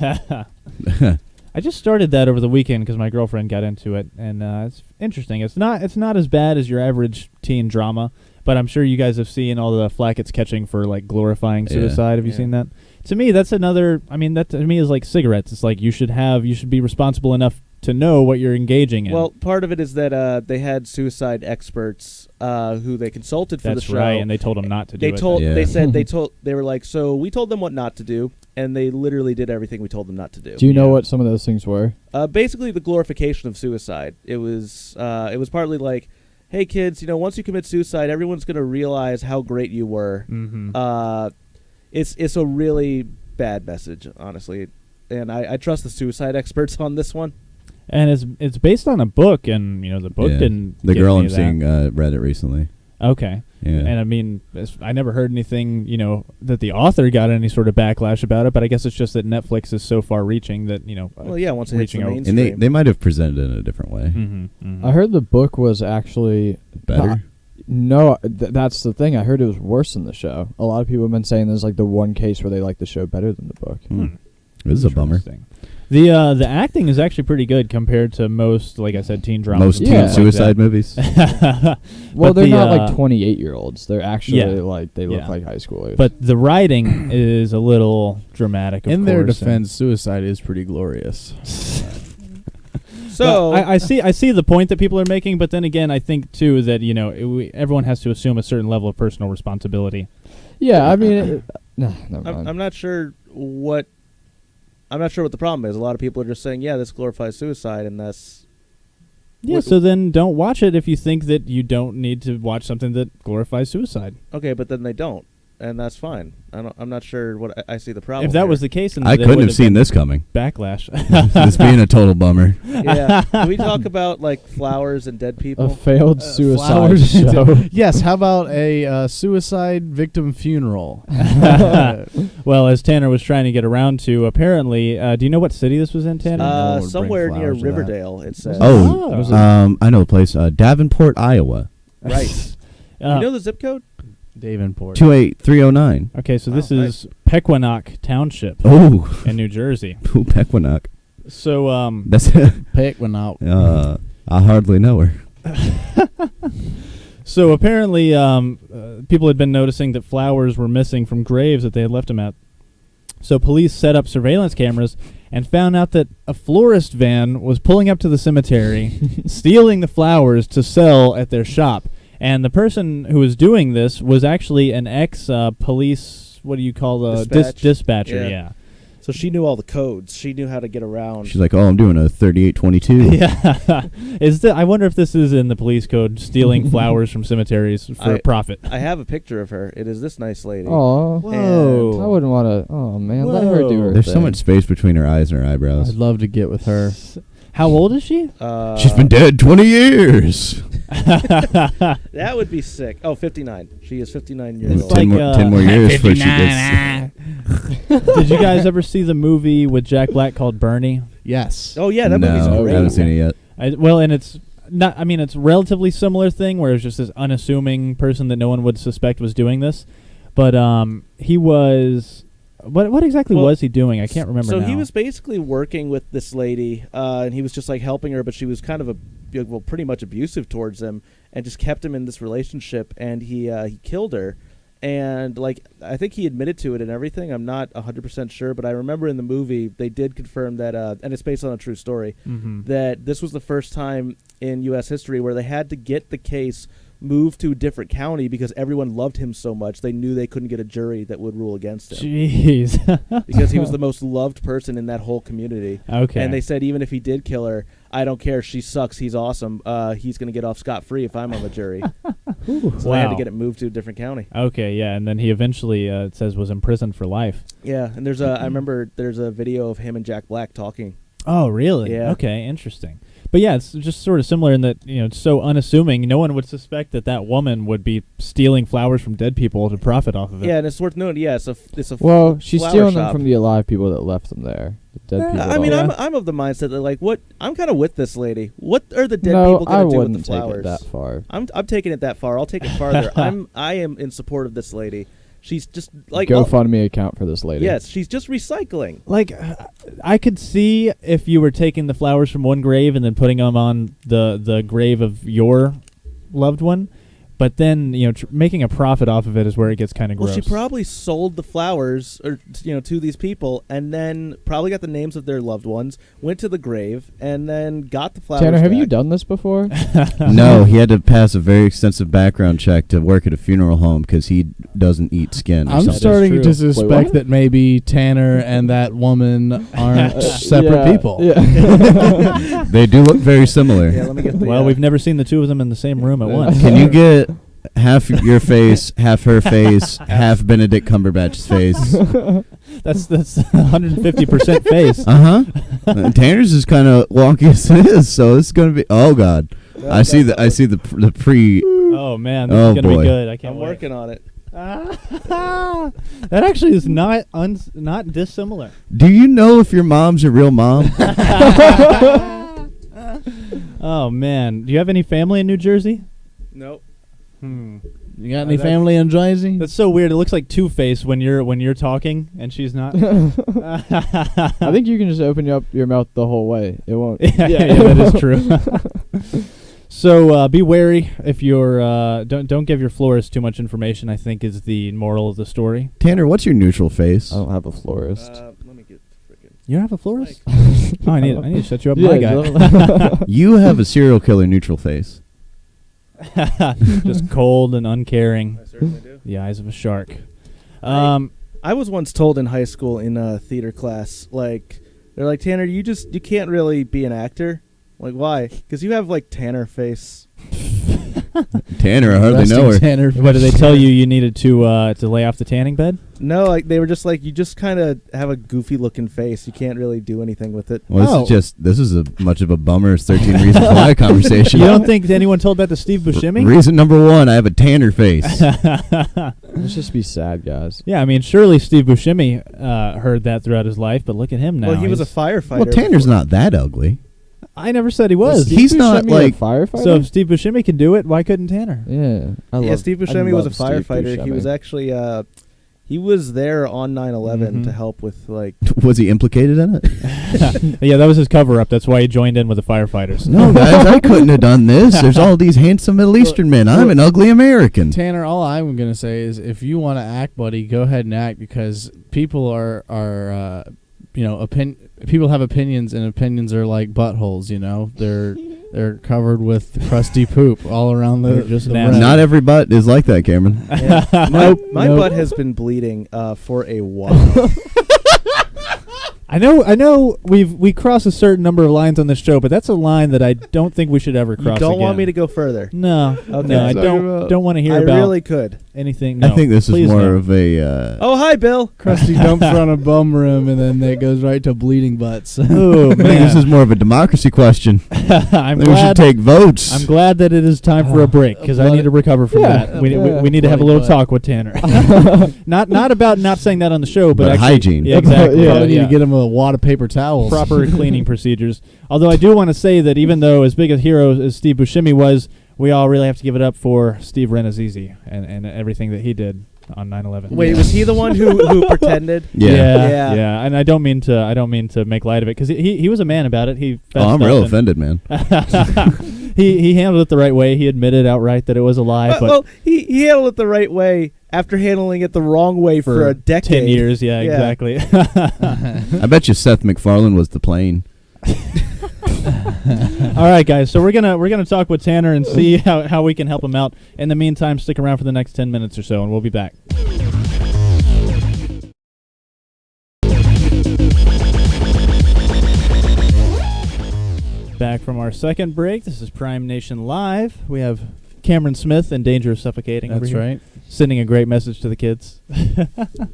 I just started that over the weekend because my girlfriend got into it, and it's interesting. It's not as bad as your average teen drama, but I'm sure you guys have seen all the flack it's catching for like glorifying suicide. Have you seen that? To me, that's another. I mean, that to me is like cigarettes. It's like you should be responsible enough to know what you're engaging in. Well, part of it is that they had suicide experts who they consulted for the show. That's right, and they told them not to do it. They were like, so we told them what not to do, and they literally did everything we told them not to do. Do you know what some of those things were? Basically, the glorification of suicide. It was partly like, hey kids, once you commit suicide, everyone's going to realize how great you were. Mm-hmm. It's a really bad message, honestly, and I trust the suicide experts on this one. And it's based on a book, and the book didn't. The give girl me I'm seeing read it recently. Okay. Yeah. And I mean, I never heard anything, that the author got any sort of backlash about it, but I guess it's just that Netflix is so far-reaching that, once it hits the mainstream. And they might have presented it in a different way. Mm-hmm, mm-hmm. I heard the book was actually... Better? No, that's the thing. I heard it was worse than the show. A lot of people have been saying there's like the one case where they like the show better than the book. This is a bummer. The acting is actually pretty good compared to most, like I said, teen dramas. Most teen suicide movies. Well, they're not like 28-year-olds. They're actually they look like high schoolers. But the writing is a little dramatic. In their defense, suicide is pretty glorious. So I see the point that people are making, but then again, I think too that everyone has to assume a certain level of personal responsibility. Yeah, I mean, never mind. I'm not sure what the problem is. A lot of people are just saying, yeah, this glorifies suicide, and that's so then don't watch it if you think that you don't need to watch something that glorifies suicide. okay, but then they don't, and that's fine. I'm not sure what I see the problem. If that here. was the case, then I there couldn't would have seen this coming. backlash. This being a total bummer. Yeah. Can we talk about like flowers and dead people? A failed suicide flowers. show. Yes, how about a suicide victim funeral? Well, as Tanner was trying to get around to, apparently, do you know what city this was in, Tanner? no one would Somewhere bring near flowers to that. Riverdale, it says. I know a place, Davenport, Iowa, Right. You know the zip code? Davenport. 28309. Okay, so this Wow, is Pequannock Township Oh, in New Jersey. Pequannock. So, That's Pick one out. I hardly know her. So apparently, people had been noticing that flowers were missing from graves that they had left them at. So police set up surveillance cameras and found out that a florist van was pulling up to the cemetery, stealing the flowers to sell at their shop. And the person who was doing this was actually an ex-police, what do you call the dispatcher? Yeah. So she knew all the codes. She knew how to get around. She's like, oh, I'm doing a 3822. Yeah. I wonder if this is in the police code, stealing flowers from cemeteries for profit. I have a picture of her. It is this nice lady. Oh, Whoa. I wouldn't want to. Oh man, let her do her There's thing. so much space between her eyes and her eyebrows. I'd love to get with her. How old is she? She's been dead 20 years. That would be sick. Oh, 59. She is 59 years And old. 10 more years before she gets. Did you guys ever see the movie with Jack Black called Bernie? Yes. Oh, yeah, that movie's No, I great. haven't seen it yet. And it's not. I mean, it's a relatively similar thing where it's just this unassuming person that no one would suspect was doing this, but he was. What exactly was he doing? I can't remember. So now. he was basically working with this lady, and he was just like helping her, but she was kind of pretty much abusive towards him, and just kept him in this relationship. And he killed her, and like I think he admitted to it and everything. I'm not 100% sure, but I remember in the movie they did confirm that, and it's based on a true story, that this was the first time in U.S. history where they had to get the case moved to a different county because everyone loved him so much they knew they couldn't get a jury that would rule against him. Jeez. Because he was the most loved person in that whole community. Okay. And they said even if he did kill her, I don't care. She sucks. He's awesome. He's going to get off scot-free if I'm on the jury. So they had to get it moved to a different county. Okay, yeah, and then he eventually, it says, was imprisoned for life. Yeah, and I remember there's a video of him and Jack Black talking. Oh, really? Yeah. Okay, interesting. But yeah, it's just sort of similar in that, it's so unassuming. No one would suspect that woman would be stealing flowers from dead people to profit off of it. Yeah, and it's worth noting. Yeah, it's a well, she's flower stealing shop. them from the alive people that left them there. The dead people. I mean, don't. I'm of the mindset that like what I'm kind of with this lady. What are the dead people I going to do with wouldn't the take flowers? it that far. I'm taking it that far. I'll take it farther. I am in support of this lady. She's just like GoFundMe account for this lady. Yes, she's just recycling. Like, I could see if you were taking the flowers from one grave and then putting them on the grave of your loved one. But then, making a profit off of it is where it gets kind of gross. Well, she probably sold the flowers to these people and then probably got the names of their loved ones, went to the grave, and then got the flowers Tanner, have back. you done this before? No, he had to pass a very extensive background check to work at a funeral home because he doesn't eat skin. I'm something. starting to Wait, suspect what? that maybe Tanner and that woman aren't separate people. Yeah. They do look very similar. Yeah, let me get the. Well, we've never seen the two of them in the same room at once. Can you get half your face, half her face, half Benedict Cumberbatch's face? That's 150% face. Tanner's is kind of wonky as it is, so it's gonna be. Oh God, I see the pre. Oh man, this Oh, is gonna boy. be good. I can't I'm wait. working on it. That actually is not dissimilar. Do you know if your mom's your real mom? Oh man, do you have any family in New Jersey? Nope. You got any family in Jersey? That's so weird. It looks like Two-Face when you're talking and she's not. I think you can just open up your mouth the whole way. It won't. yeah, that is true. So be wary if you're don't give your florist too much information, I think is the moral of the story. Tanner, what's your neutral face? I don't have a florist. Let me get freaking. You don't have a florist? Oh, I need to shut you up, my guy. You have a serial killer neutral face. Just cold and uncaring. I certainly do. The eyes of a shark. I was once told in high school in a theater class, like, they're like, Tanner, you can't really be an actor. Like, why? Because you have, like, Tanner face. Tanner, I hardly know her. Tanner. What did they tell you? You needed to lay off the tanning bed? No, like, they were just like, you just kind of have a goofy-looking face. You can't really do anything with it. Well, this is a much of a bummer. It's 13 Reasons Why conversation. You don't think anyone told that to Steve Buscemi? Reason number 1, I have a Tanner face. Let's just be sad, guys. Yeah, I mean, surely Steve Buscemi heard that throughout his life, but look at him now. Well, he was a firefighter. Well, Tanner's not that ugly. I never said he was. He's not like a firefighter. So if Steve Buscemi can do it, why couldn't Tanner? Yeah, Steve Buscemi was a firefighter. He was actually he was there on 9/11 to help with, like. Was he implicated in it? Yeah, that was his cover-up. That's why he joined in with the firefighters. No, guys, I couldn't have done this. There's all these handsome Middle Eastern men. I'm an ugly American. Tanner, all I'm gonna say is, if you want to act, buddy, go ahead and act, because people are people have opinions, and opinions are like buttholes. You know, they're covered with crusty poop all around the. Just the nasty. Not every butt is like that, Cameron. Yeah. My butt has been bleeding for a while. I know we cross a certain number of lines on this show, but that's a line that I don't think we should ever cross. You don't again. want me to go further? No, Okay. no, I don't want to hear about. I really could. Anything. No, I think this is please more no. of a. Oh, hi, Bill. crusty dumps on a bum room, and then it goes right to bleeding butts. Oh I think this is more of a democracy question. I'm We should glad. take votes. I'm glad that it is time for a break, because I need to recover from that. We need to have a little talk with Tanner. not about not saying that on the show, but actually, hygiene. Yeah, exactly. Probably need to get him a wad of paper towels. Proper cleaning procedures. Although I do want to say that even though as big a hero as Steve Buscemi was, we all really have to give it up for Steve Renazizi and everything that he did on 9/11. Wait, was he the one who pretended? Yeah. And I don't mean to make light of it, because he was a man about it. He Oh, I'm real offended, man. he handled it the right way. He admitted outright that it was a lie. But Well, he handled it the right way after handling it the wrong way for a decade. 10 years, yeah. Exactly. I bet you Seth MacFarlane was the plane. All right, guys. So we're gonna talk with Tanner and see how we can help him out. In the meantime, stick around for the next 10 minutes or so, and we'll be back. Back from our second break. This is Prime Nation Live. We have Cameron Smith in danger of suffocating. That's over here, right. Sending a great message to the kids.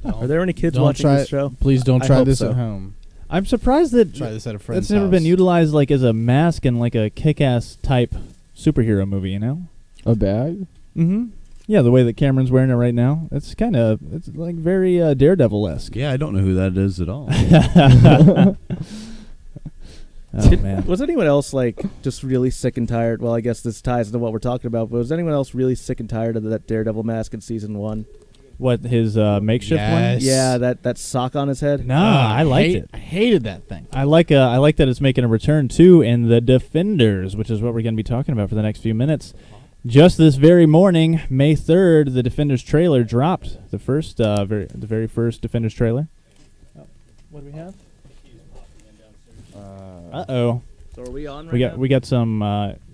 Are there any kids Don't watching try this show? Please don't I try hope this so. at home. I'm surprised that Try this at a friend's that's never been house. utilized like as a mask in like a kick-ass type superhero movie. You know? A bag? Mm-hmm. Yeah, the way that Cameron's wearing it right now, it's like very Daredevil-esque. Yeah, I don't know who that is at all. Oh man. Was anyone else like just really sick and tired? Well, I guess this ties into what we're talking about. But was anyone else really sick and tired of that Daredevil mask in season 1? What, his makeshift one? Yes. Yeah, that sock on his head. No, I liked it. I hated that thing. I like that it's making a return too in The Defenders, which is what we're going to be talking about for the next few minutes. Just this very morning, May 3rd, the Defenders trailer dropped. The very first Defenders trailer. What do we have? Uh-oh. So are we on right now? We got some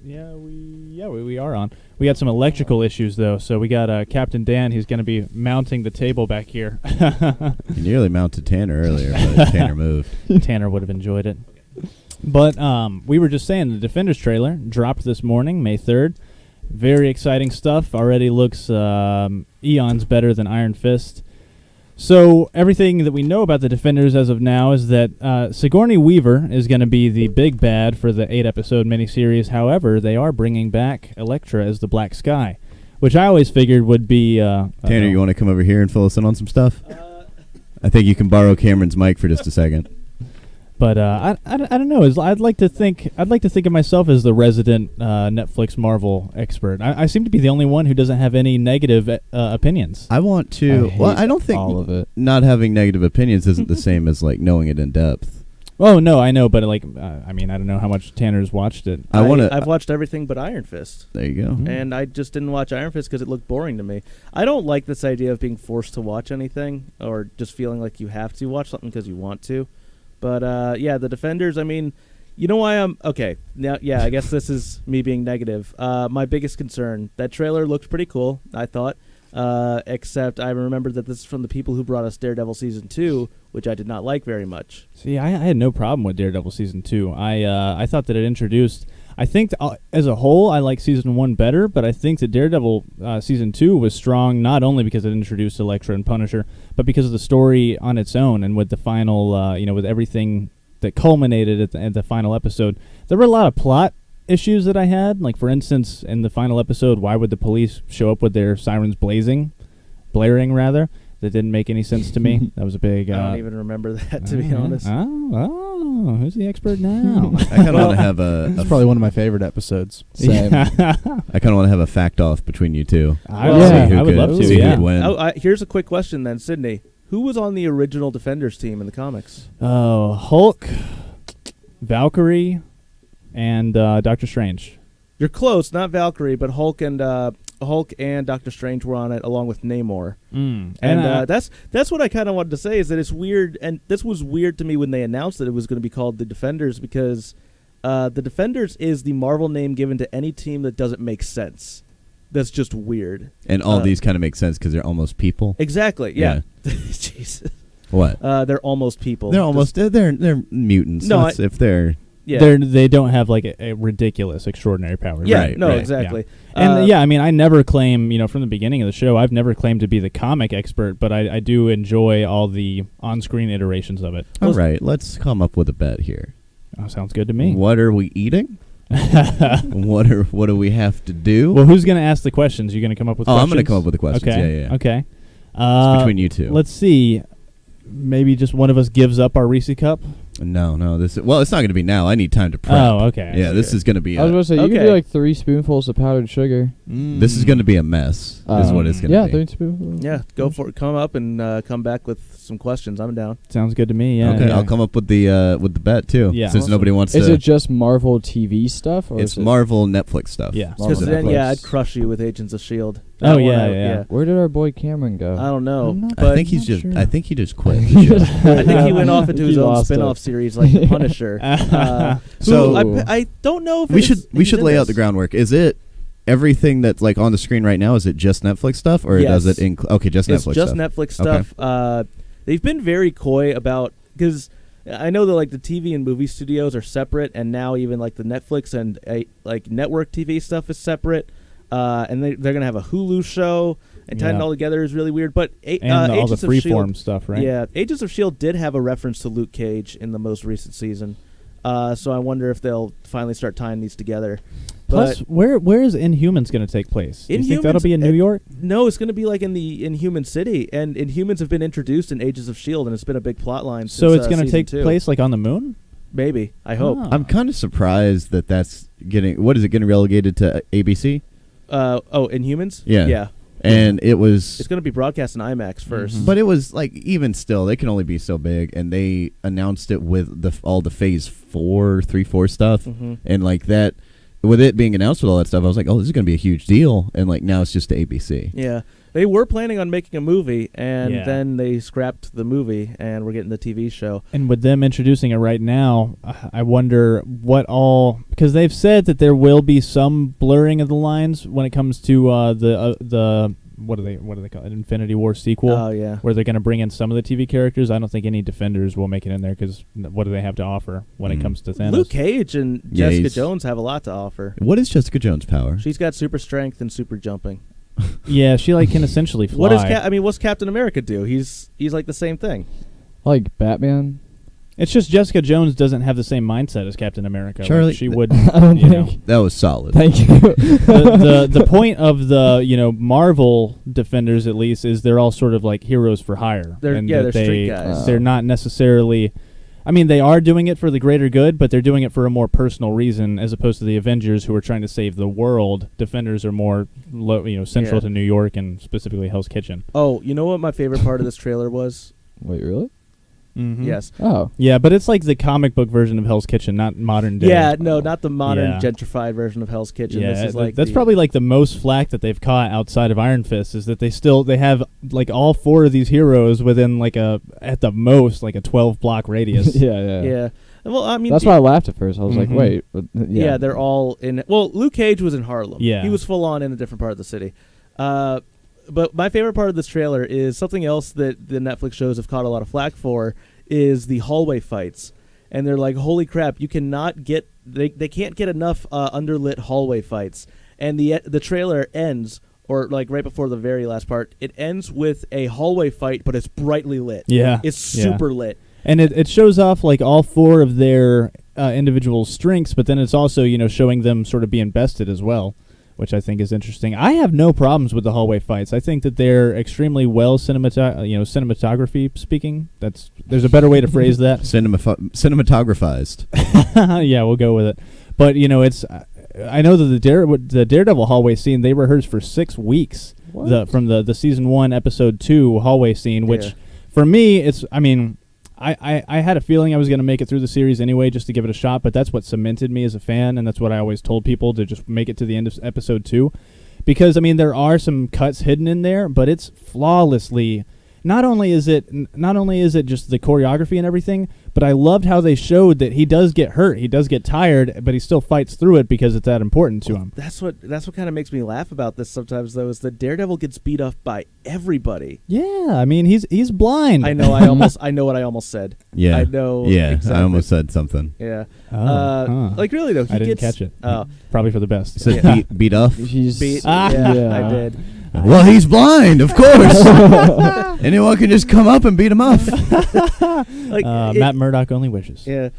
we are on. We got some electrical issues though, so we got Captain Dan. He's going to be mounting the table back here. You nearly mounted Tanner earlier, but Tanner moved. Tanner would have enjoyed it. But we were just saying the Defenders trailer dropped this morning, May 3rd. Very exciting stuff. Already looks eons better than Iron Fist. So everything that we know about the Defenders as of now is that Sigourney Weaver is going to be the big bad for the 8-episode miniseries. However, they are bringing back Elektra as the Black Sky, which I always figured would be... Tanner, you want to come over here and fill us in on some stuff? I think you can borrow Cameron's mic for just a second. But I don't know. I'd like to think of myself as the resident Netflix Marvel expert. I seem to be the only one who doesn't have any negative opinions. I want to. I don't think all of it. Not having negative opinions isn't the same as like knowing it in depth. Oh no, I know, but like I mean, I don't know how much Tanner's watched it. I've watched everything but Iron Fist. There you go. And I just didn't watch Iron Fist because it looked boring to me. I don't like this idea of being forced to watch anything or just feeling like you have to watch something because you want to. But yeah, the Defenders. I mean, you know why I'm okay now? Yeah, I guess this is me being negative. My biggest concern, that trailer looked pretty cool, I thought. Except I remember that this is from the people who brought us Daredevil Season 2, which I did not like very much. See, I had no problem with Daredevil Season 2. I thought that it introduced... I think as a whole, I like Season 1 better, but I think that Daredevil Season 2 was strong not only because it introduced Elektra and Punisher, but because of the story on its own and with the final, with everything that culminated at the final episode. There were a lot of plot issues that I had. Like, for instance, in the final episode, why would the police show up with their sirens blaring? That didn't make any sense to me. That was a big... I don't even remember that, to be honest. Oh, who's the expert now? I kind of want to have a... That's probably one of my favorite episodes. Same. I kind of want to have a fact off between you two. I would love to, see yeah. who'd win. Here's a quick question then, Sydney. Who was on the original Defenders team in the comics? Oh, Hulk, Valkyrie, and Doctor Strange. You're close, not Valkyrie, but Hulk and Doctor Strange were on it along with Namor. And That's what I kind of wanted to say, is that it's weird, and this was weird to me when they announced that it was going to be called the Defenders, because the Defenders is the Marvel name given to any team that doesn't make sense. That's just weird. And all these kind of make sense because they're almost people. Exactly. Yeah. Jesus. What? They're almost people. They're almost they're mutants. No, if they're they don't have like a ridiculous, extraordinary power. Yeah. Right, no. right. Exactly. Yeah. And I mean, I never claim, from the beginning of the show, I've never claimed to be the comic expert, but I do enjoy all the on-screen iterations of it. All right, let's come up with a bet here. Oh, sounds good to me. What are we eating? What do we have to do? Well, who's going to ask the questions? You going to come up with questions? I'm going to come up with the questions. Okay. Yeah. Okay. It's between you two. Let's see. Maybe just one of us gives up our Reese cup? No. It's not going to be now. I need time to prep. Oh, okay. Yeah, this is going to be I was going to say, you Okay. could do like 3 spoonfuls of powdered sugar. this is going to be a mess, is what it's going to Yeah, be. 3 spoonfuls. Yeah, go for it. Come up and come back with some questions. I'm down. Sounds good to me, yeah. Okay, yeah. I'll come up with the bet, too. Yeah. Since Awesome. nobody wants Is to... it just Marvel TV stuff? Or It's is it Marvel Netflix stuff. Yeah. Because Marvel then, Netflix? I'd crush you with Agents of S.H.I.E.L.D. Oh, That one, yeah. Where did our boy Cameron go? I don't know. I'm not- But I think he's not just... sure. I think he just quit. I think he went off into He his own lost spin-off it. series like The Punisher. So- I don't know if we he's should in lay out this. the groundwork. Is it everything that's like on the screen right now? Is it just Netflix stuff, or does Yes. it include? Okay, just It's Netflix just stuff. Netflix Okay. stuff. They've been very coy about, because I know that like the TV and movie studios are separate, and now even like the Netflix and like network TV stuff is separate. And they're gonna have a Hulu show, and tying it Yeah. all together is really weird. But And all the Agents of S.H.I.E.L.D. freeform stuff, right? Yeah, Agents of S.H.I.E.L.D. did have a reference to Luke Cage in the most recent season. So I wonder if they'll finally start tying these together. Plus, But where is Inhumans going to take place? Do you think that'll Inhumans- be in New York? no, it's going to be like in the Inhuman City, and Inhumans have been introduced in Agents of S.H.I.E.L.D., and it's been a big plot line. So since, it's going to season take 2. place like on the moon? Maybe. I hope. Ah. I'm kind of surprised that that's getting. What is it getting relegated to ABC? Inhumans? Yeah. Yeah. And it was. It's going to be broadcast in IMAX first. But it was like, even still, they can only be so big, and they announced it with all the Phase 3-4 stuff, Mhm. and like that, with it being announced with all that stuff, I was like, oh, this is gonna be a huge deal, and like now it's just to ABC. Yeah. They were planning on making a movie, and Yeah. then they scrapped the movie, and we're getting the TV show. And with them introducing it right now, I wonder what all, because they've said that there will be some blurring of the lines when it comes to the what do they call it, Infinity War sequel, Oh, yeah. where they're going to bring in some of the TV characters. I don't think any Defenders will make it in there, because what do they have to offer when it comes to Thanos? Luke Cage and Yeah, Jessica he's- Jones have a lot to offer. What is Jessica Jones' power? She's got super strength and super jumping. Yeah, she can essentially fly. What does what's Captain America do? He's like the same thing. Like Batman? It's just Jessica Jones doesn't have the same mindset as Captain America. Like, Charlie- she would. I don't you know. think. That was solid. Thank you. the point of the Marvel Defenders, at least, is they're all sort of like heroes for hire. They're- and yeah, that they're street guys. They're not necessarily. I mean, they are doing it for the greater good, but they're doing it for a more personal reason, as opposed to the Avengers, who are trying to save the world. Defenders are more, central Yeah. to New York and specifically Hell's Kitchen. Oh, you know what my favorite part of this trailer was? Wait, really? Mm-hmm. Yes. Oh. Yeah, but it's like the comic book version of Hell's Kitchen, not modern day. Yeah, no, not the modern Yeah. gentrified version of Hell's Kitchen. Yeah, This is like that's the- probably like the most flack that they've caught outside of Iron Fist is that they have like all 4 of these heroes within like at the most like a 12-block radius. Yeah. Yeah. Well, I mean, That's why I laughed at first. I was like, Mhm. wait. But, yeah, they're all in. Well, Luke Cage was in Harlem. Yeah. He was full on in a different part of the city. But my favorite part of this trailer is something else that the Netflix shows have caught a lot of flack for is the hallway fights. And they're like, holy crap, you cannot get they can't get enough underlit hallway fights. And the trailer ends, or like right before the very last part, it ends with a hallway fight, but it's brightly lit. Yeah. It's super lit. And it shows off like all 4 of their individual strengths, but then it's also, showing them sort of being bested as well, which I think is interesting. I have no problems with the hallway fights. I think that they're extremely well cinematography speaking. There's a better way to phrase that. Cinematographized. Yeah, we'll go with it. But it's I know that the Daredevil hallway scene they rehearsed for 6 weeks. From the season 1 episode 2 hallway scene, which for me I had a feeling I was going to make it through the series anyway just to give it a shot, but that's what cemented me as a fan, and that's what I always told people, to just make it to the end of episode 2. Because, there are some cuts hidden in there, but it's flawlessly... Not only is it just the choreography and everything, but I loved how they showed that he does get hurt, he does get tired, but he still fights through it because it's that important to him. That's what kind of makes me laugh about this sometimes, though, is that Daredevil gets beat up by everybody. Yeah, he's blind. I know. I know what I almost said. Yeah. I know. Yeah, exactly. I almost said something. Yeah. Like really though, I didn't catch it. Oh, Probably for the best. Said Yeah. beat off. He's beat. Ah. Yeah, I did. Well, he's blind, of course. Anyone can just come up and beat him up. Matt Murdock only wishes. Yeah.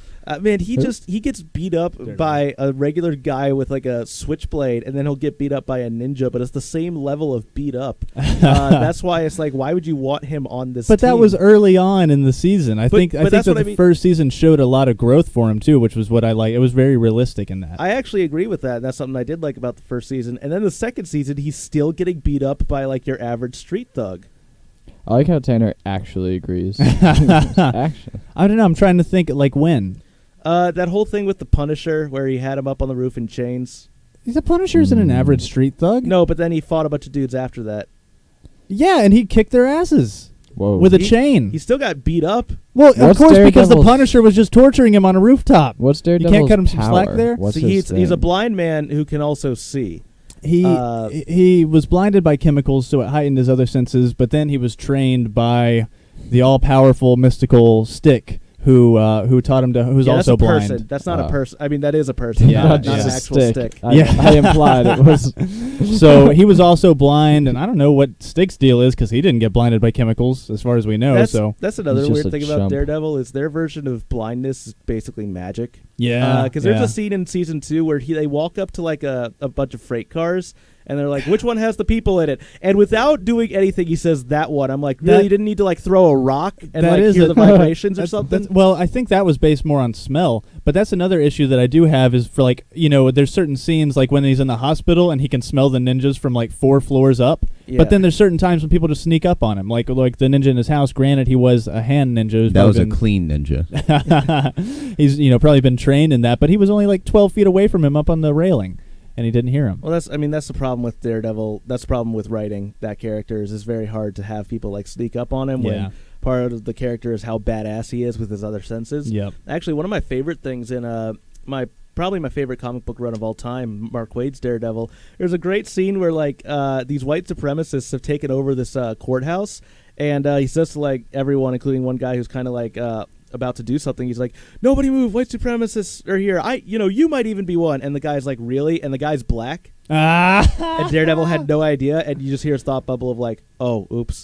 Man, he gets beat up by a regular guy with like a switchblade, and then he'll get beat up by a ninja, but it's the same level of beat up. That's why it's like, why would you want him on this But team? that was early on in the season. I think that's that what I the mean. first season showed a lot of growth for him too, which was what I like. It was very realistic in that. I actually agree with that. That's something I did like about the first season. And then the second season, he's still getting beat up by like your average street thug. I like how Tanner actually agrees. Actually. I don't know. I'm trying to think like when. That whole thing with the Punisher where he had him up on the roof in chains. The Punisher isn't an average street thug. No, but then he fought a bunch of dudes after that. Yeah, and he kicked their asses Whoa. with a chain. He still got beat up. Well, of What's course, because the Daredevil's- Punisher was just torturing him on a rooftop. What's Daredevil's You can't cut him some power? slack there? What's So his he's a thing? blind man who can also see. He was blinded by chemicals, so it heightened his other senses. But then he was trained by the all-powerful mystical Stick, who taught him to. Who's that's also a person. blind. That's not a person. I mean, that is a person. Yeah, not yeah. an Just actual stick. I implied it was. So he was also blind, and I don't know what Stick's deal is because he didn't get blinded by chemicals, as far as we know. That's another He's just weird a thing about chump. Daredevil is their version of blindness is basically magic. Yeah, Because there's a scene in season 2 where they walk up to like a bunch of freight cars. And they're like, which one has the people in it? And without doing anything, he says that one. I'm like, really? You didn't need to like throw a rock and That like is hear a- the vibrations or That's- something? well, I think that was based more on smell, but that's another issue that I do have is for like, there's certain scenes like when he's in the hospital and he can smell the ninjas from like 4 floors up. Yeah. But then there's certain times when people just sneak up on him, like the ninja in his house. Granted, he was a hand ninja. who's That was a probably clean ninja. been- He's probably been trained in that, but he was only like 12 feet away from him up on the railing, and he didn't hear him. Well, that's the problem with Daredevil. That's the problem with writing that character is it's very hard to have people like sneak up on him Yeah. when part of the character is how badass he is with his other senses. Yep. Actually, one of my favorite things in probably my favorite comic book run of all time, Mark Waid's Daredevil. There's a great scene where like these white supremacists have taken over this courthouse, and he says to like everyone, including one guy who's kind of like about to do something. He's like, "Nobody move! White supremacists are here. You might even be one." And the guy's like, "Really?" And the guy's black. And Daredevil had no idea, and you just hear his thought bubble of like, "Oh, oops."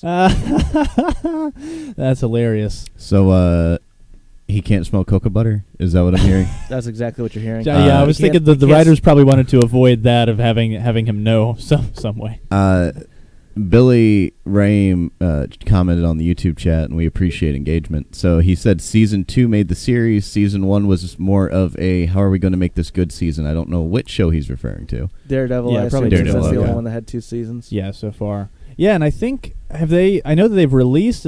That's hilarious. So, he can't smell cocoa butter? Is that what I'm hearing? That's exactly what you're hearing. Yeah, I was You thinking can't- the you can't writers probably wanted to avoid that of having him know some way. Billy Rame commented on the YouTube chat, and we appreciate engagement. So he said season 2 made the series. Season 1 was more of a how are we going to make this good season. I don't know which show he's referring to. Daredevil. Yeah, I probably assume, since Daredevil, That's the okay. only one that had 2 seasons. Yeah, so far. Yeah, and I think I know that they've released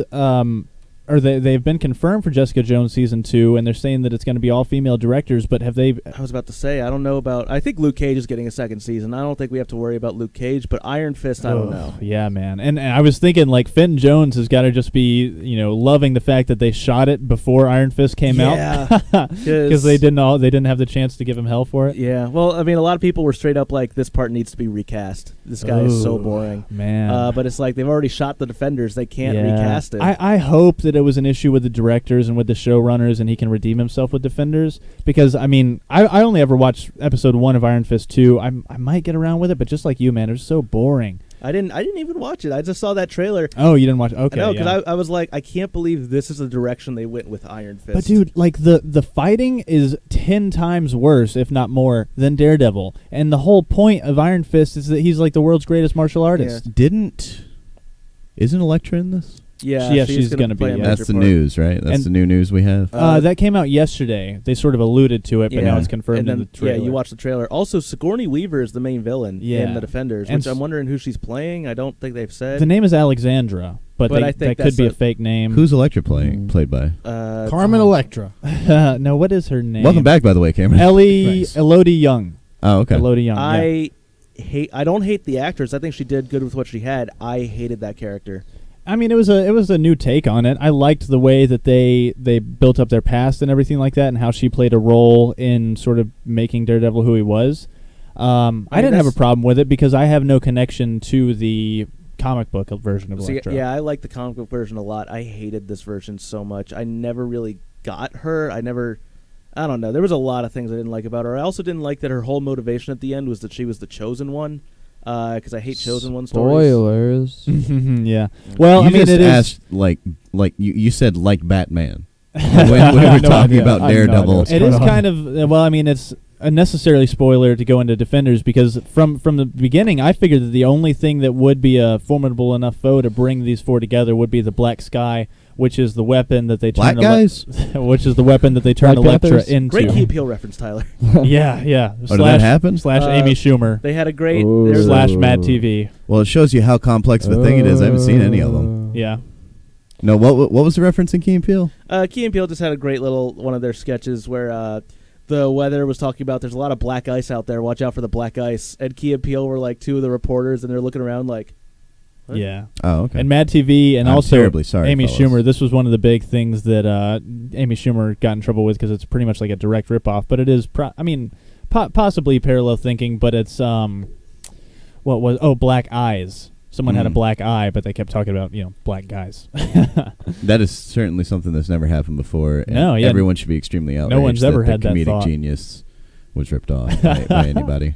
or they've been confirmed for Jessica Jones season 2, and they're saying that it's going to be all female directors. But have they? I was about to say, I don't know about. I think Luke Cage is getting a second season. I don't think we have to worry about Luke Cage, but Iron Fist, I don't know. Yeah, man. And I was thinking like Fenton Jones has got to just be loving the fact that they shot it before Iron Fist came out, because they didn't have the chance to give him hell for it. Yeah. Well, I mean, a lot of people were straight up like, this part needs to be recast. This guy is so boring, man. But it's like they've already shot the Defenders. They can't recast it. I hope that it was an issue with the directors and with the showrunners, and he can redeem himself with Defenders. Because I mean, I only ever watched episode 1 of Iron Fist 2. I might get around with it, but just like you, man, it was so boring. I didn't even watch it. I just saw that trailer. Oh, you didn't watch it? Okay. No, because I was like, I can't believe this is the direction they went with Iron Fist. But dude, like the fighting is 10 times worse, if not more, than Daredevil. And the whole point of Iron Fist is that he's like the world's greatest martial artist. Isn't Elektra in this? Yeah, she's going to be. That's the news, right? That's the new news we have. That came out yesterday. They sort of alluded to it, but now it's confirmed in the trailer. Yeah, you watched the trailer. Also, Sigourney Weaver is the main villain in the Defenders, which I'm wondering who she's playing. I don't think they've said. The name is Alexandra, but I think that could be a fake name. Who's Elektra played by? Carmen Electra. No, what is her name? Welcome back, by the way, Cameron. Elodie Young. Oh, okay. Elodie Young. I don't hate the actress. I think she did good with what she had. I hated that character. I mean, it was a new take on it. I liked the way that they built up their past and everything like that, and how she played a role in sort of making Daredevil who he was. I didn't have a problem with it because I have no connection to the comic book version of Elektra. Yeah, I like the comic book version a lot. I hated this version so much. I never really got her. I don't know. There was a lot of things I didn't like about her. I also didn't like that her whole motivation at the end was that she was the chosen one. Because I hate chosen one stories. Spoilers. Yeah. Well, you I mean, just it asked, is like you said like Batman when we were talking about Daredevil. It is kind of well. I mean, it's a necessarily spoiler to go into Defenders because from the beginning, I figured that the only thing that would be a formidable enough foe to bring these four together would be the Black Sky, which is the weapon that they turn which is the weapon that they turn Elektra into. Great Key Peele reference, Tyler. yeah. Oh, did that happen? / Amy Schumer. They had a great / Mad TV. Well, it shows you how complex of a thing it is. I haven't seen any of them. Yeah. No, what was the reference in Key and Peele? Key and Peele just had a great little one of their sketches where the weather was talking about there's a lot of black ice out there. Watch out for the black ice. And Key and Peele were like two of the reporters, and they're looking around like, what? Yeah. Oh, okay. And Mad TV, and I'm also terribly sorry, Amy fellas. Schumer. This was one of the big things that Amy Schumer got in trouble with because it's pretty much like a direct ripoff. But it is, possibly parallel thinking. But it's Black Eyes. Someone had a black eye, but they kept talking about black guys. That is certainly something that's never happened before. And everyone should be extremely outraged. No one's ever had that that comedic thought. genius was ripped off by anybody.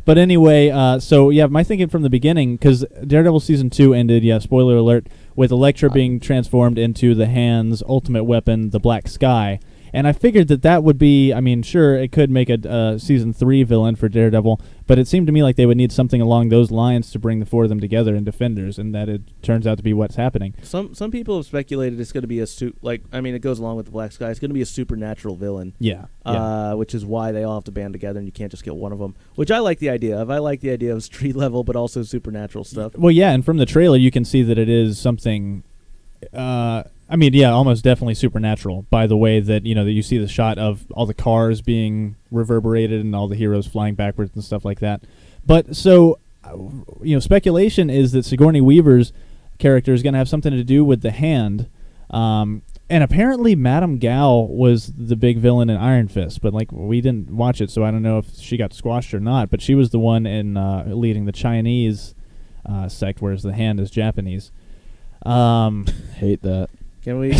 But anyway, my thinking from the beginning, because Daredevil Season 2 ended, spoiler alert, with Elektra being transformed into the Hand's ultimate weapon, the Black Sky. And I figured that would be, sure, it could make a Season 3 villain for Daredevil, but it seemed to me like they would need something along those lines to bring the four of them together in Defenders, and that it turns out to be what's happening. Some people have speculated it's going to be it goes along with the Black Sky. It's going to be a supernatural villain. Yeah. Which is why they all have to band together, and you can't just get one of them, which I like the idea of. I like the idea of street level, but also supernatural stuff. Well, yeah, and from the trailer, you can see that it is something... almost definitely supernatural by the way that, that you see the shot of all the cars being reverberated and all the heroes flying backwards and stuff like that. But so, speculation is that Sigourney Weaver's character is going to have something to do with the Hand. And apparently Madame Gao was the big villain in Iron Fist, but we didn't watch it, so I don't know if she got squashed or not. But she was the one in leading the Chinese sect, whereas the Hand is Japanese. Hate that. Can we?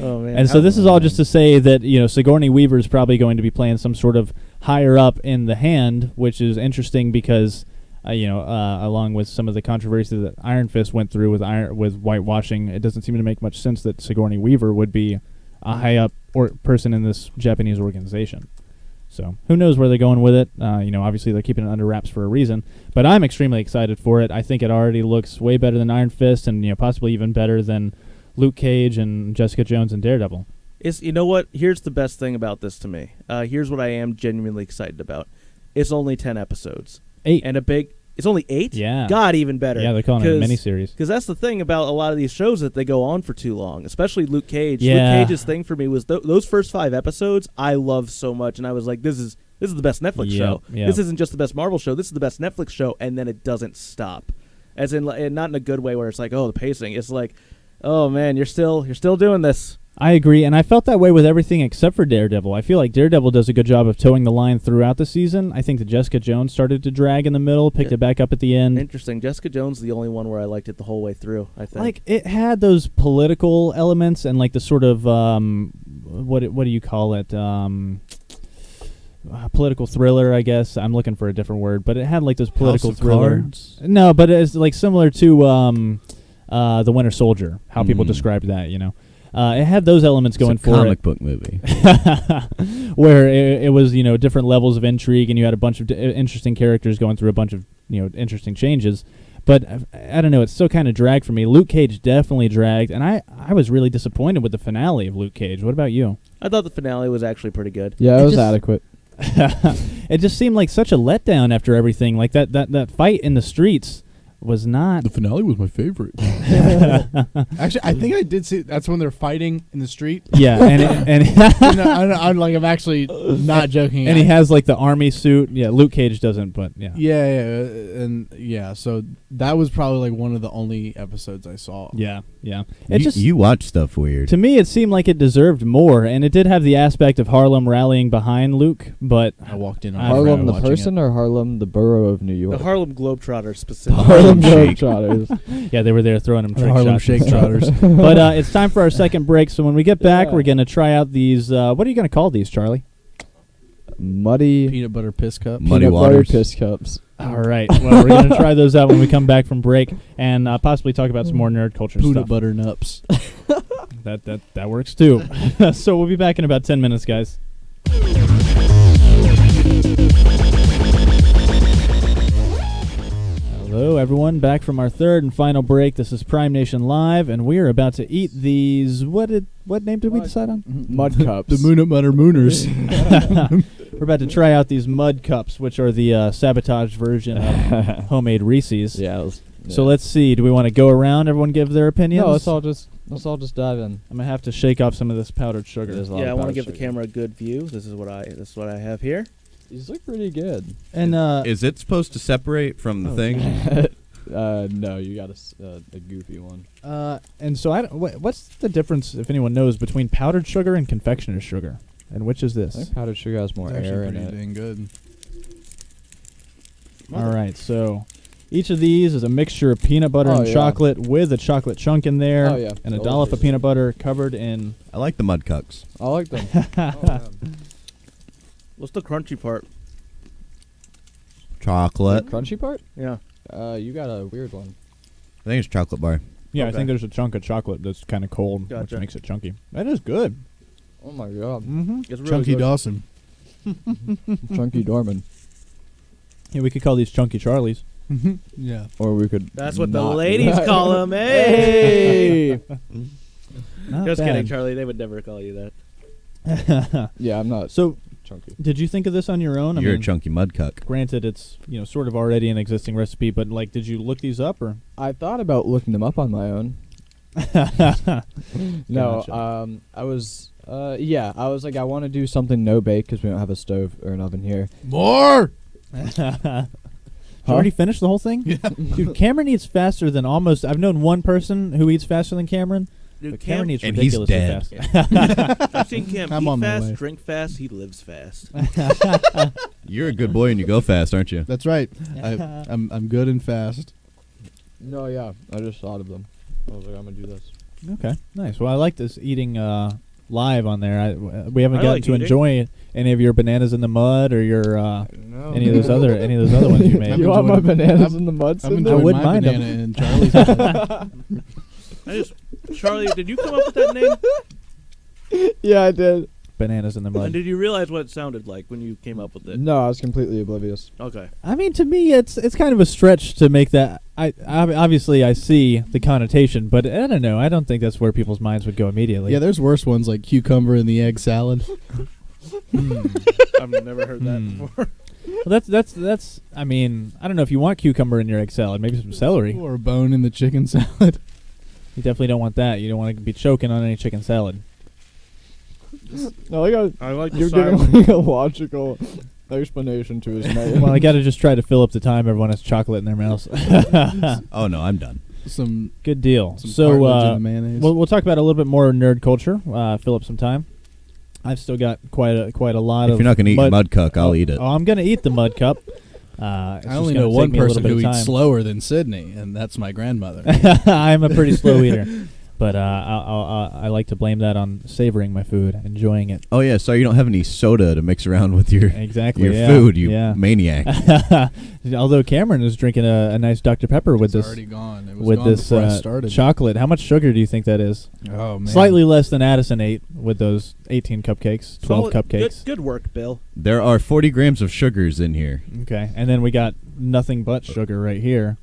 Oh man! And so this is all just to say that Sigourney Weaver is probably going to be playing some sort of higher up in the Hand, which is interesting because along with some of the controversy that Iron Fist went through with whitewashing, it doesn't seem to make much sense that Sigourney Weaver would be a high up person in this Japanese organization. So who knows where they're going with it? Obviously they're keeping it under wraps for a reason. But I'm extremely excited for it. I think it already looks way better than Iron Fist, and possibly even better than Luke Cage and Jessica Jones and Daredevil. You know what? Here's the best thing about this to me. Here's what I am genuinely excited about. It's only 10 episodes. 8. And a big... It's only 8? Yeah. God, even better. Yeah, they're calling it a miniseries. Because that's the thing about a lot of these shows that they go on for too long, especially Luke Cage. Yeah. Luke Cage's thing for me was those first 5 episodes I loved so much, and I was like, this is the best Netflix show. Yep. This isn't just the best Marvel show. This is the best Netflix show, and then it doesn't stop. As in, and not in a good way where it's like, oh, the pacing. It's like, oh man, you're still doing this. I agree, and I felt that way with everything except for Daredevil. I feel like Daredevil does a good job of towing the line throughout the season. I think that Jessica Jones started to drag in the middle, picked it back up at the end. Interesting. Jessica Jones is the only one where I liked it the whole way through, I think. Like, it had those political elements and, like, the sort of, what do you call it? Political thriller, I guess. I'm looking for a different word, but it had, like, those political thriller. Cards? No, but it's, like, similar to The Winter Soldier, how people described that, you know. It had those elements going for it. Comic book movie. Where it was, you know, different levels of intrigue, and you had a bunch of interesting characters going through a bunch of, you know, interesting changes. But I don't know, it still kind of dragged for me. Luke Cage definitely dragged, and I was really disappointed with the finale of Luke Cage. What about you? I thought the finale was actually pretty good. Yeah, it was adequate. It just seemed like such a letdown after everything. Like that fight in the streets was not. The finale was my favorite. Actually, I think I did see. That's when they're fighting in the street. Yeah, and I'm actually not joking. And he has like the army suit. Yeah, Luke Cage doesn't, but yeah. Yeah. So that was probably like one of the only episodes I saw. Yeah. You watch stuff weird. To me, it seemed like it deserved more, and it did have the aspect of Harlem rallying behind Luke. But I walked in on Harlem the person or Harlem the borough of New York. The Harlem Globetrotters specifically. Harlem Globetrotters. Yeah, they were there throwing him trick Harlem shots. Shake Trotters. But it's time for our second break. So when we get back, we're gonna try out these. What are you gonna call these, Charlie? Muddy peanut butter piss cup. Muddy peanut waters. butter piss cups. All right. Well, we're gonna try those out when we come back from break, and possibly talk about some more nerd culture Peanut stuff. butter nups. That works too. So we'll be back in about 10 minutes, guys. Hello, everyone. Back from our third and final break. This is Prime Nation Live, and we are about to eat these. What name did we decide on? Mud cups. The Moonut Butter Mooners. We're about to try out these mud cups, which are the sabotage version of homemade Reese's. Yeah. So let's see. Do we want to go around? Everyone give their opinions. No, let's all just dive in. I'm gonna have to shake off some of this powdered sugar. Yeah, I want to give the camera a good view. This is what I have here. These look pretty good. And Is it supposed to separate from the thing? No, you got a goofy one. and so what's the difference, if anyone knows, between powdered sugar and confectioner's sugar? And which is I this? think powdered sugar has more air in it. Dang good. All right, so each of these is a mixture of peanut butter and chocolate with a chocolate chunk in there. Oh, yeah. And a dollop of peanut butter covered in. I like the mud cups. I like them. What's the crunchy part? Chocolate. The crunchy part? Yeah. You got a weird one. I think it's chocolate bar. Yeah, Okay. I think there's a chunk of chocolate that's kind of cold, which Gotcha. makes it chunky. That is good. Oh my god. Mm-hmm. It's really Chunky good. Dawson. Chunky Dorman. Yeah, we could call these Chunky Charlies. Yeah. Or we could. That's what the not- ladies call them. Hey! Not Just bad. kidding, Charlie. They would never call you that. Yeah, I'm not So, chunky. did you think of this on your own? You're a chunky mud cup. Granted, it's sort of already an existing recipe, but like, did you look these up or? I thought about looking them up on my own. No, Gotcha. I was like, I want to do something no bake because we don't have a stove or an oven here. More. Did you already finished the whole thing? Yeah. Dude, Cameron eats faster than almost. I've known one person who eats faster than Cameron. Dude, But Cameron eats And he's ridiculously dead. fast. I've seen Cam I'm eat on my fast, way. drink fast. He lives fast. You're a good boy and you go fast, aren't you? That's right. I'm good and fast. No, yeah, I just thought of them. I was like, I'm gonna do this. Okay, nice. Well, I like this eating live on there. We haven't I gotten like to eating. enjoy any of your bananas in the mud or your No. any of those other ones you made. I'm You want my enjoying- bananas I'm- in the mud? I'm Cinder? enjoying wouldn't my mind 'em. banana and Charlie's banana. Charlie, did you come up with that name? Yeah, I did. Bananas in the And mud. did you realize what it sounded like when you came up with it? No, I was completely oblivious. Okay. I mean, to me, it's kind of a stretch to make that. I obviously I see the connotation, but I don't know. I don't think that's where people's minds would go immediately. Yeah, there's worse ones like cucumber in the egg salad. I've never heard that before. Well, that's. I mean, I don't know if you want cucumber in your egg salad. Maybe some celery. Or a bone in the chicken salad. You definitely don't want that. You don't want to be choking on any chicken salad. No, I like you're giving like a logical explanation to his name. Well, I got to just try to fill up the time everyone has chocolate in their mouths. Oh no, I'm done. Some Good deal. Some So cartilage in the mayonnaise. we'll talk about a little bit more nerd culture. Fill up some time. I've still got quite a lot of. If you're not gonna eat mud cuck, I'll eat it. Oh, I'm gonna eat the mud cup. I only know one person who eats slower than Sydney, and that's my grandmother. I'm a pretty slow eater, but I like to blame that on savoring my food, enjoying it. Oh yeah, so you don't have any soda to mix around with your food, you maniac. Although Cameron is drinking a nice Dr. Pepper with this already gone. It was with gone this before I started. chocolate. How much sugar do you think that is? Oh man, Slightly less than Addison ate with those 18 cupcakes, 12 cupcakes. Good work, Bill. There are 40 grams of sugars in here. Okay, and then we got nothing but sugar right here.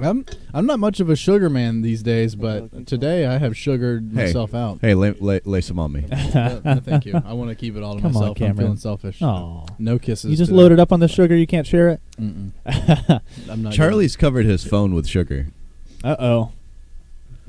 I'm not much of a sugar man these days, but today I have sugared myself out. Hey, lay some on me. No, thank you. I want to keep it all to Come on, myself. I'm Cameron. feeling selfish. Aw. No kisses. You just today. loaded up on the sugar. You can't share it. I'm not. Charlie's covered his phone with sugar. Uh-oh.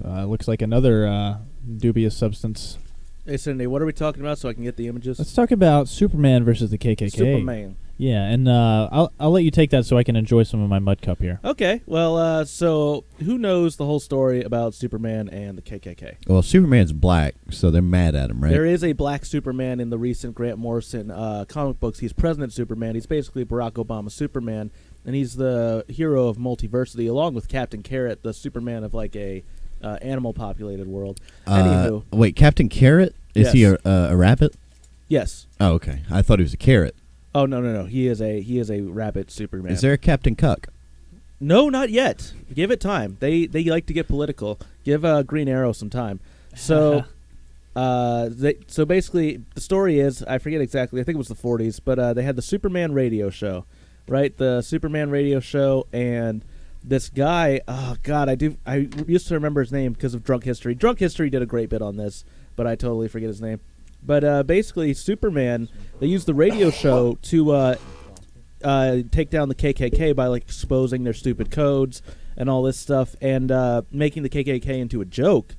Looks like another dubious substance. Hey, Cindy, what are we talking about so I can get the images? Let's talk about Superman versus the KKK. Superman. Yeah, and I'll let you take that so I can enjoy some of my mud cup here. Okay, well, so who knows the whole story about Superman and the KKK? Well, Superman's black, so they're mad at him, right? There is a black Superman in the recent Grant Morrison comic books. He's President Superman. He's basically Barack Obama's Superman, and he's the hero of multiversity, along with Captain Carrot, the Superman of like a animal-populated world. Anywho, Wait, Captain Carrot? Is he a rabbit? yes. Oh, okay. I thought he was a carrot. Oh no. He is a rabbit Superman. Is there a Captain Cuck? No, not yet. Give it time. They like to get political. Give Green Arrow some time. So, so basically, the story is, I forget exactly. I think it was the 40s, but they had the Superman radio show, right? The Superman radio show, and this guy. Oh God, I used to remember his name because of Drunk History. Drunk History did a great bit on this, but I totally forget his name. But basically, Superman, they used the radio show to take down the KKK by like exposing their stupid codes and all this stuff, and making the KKK into a joke.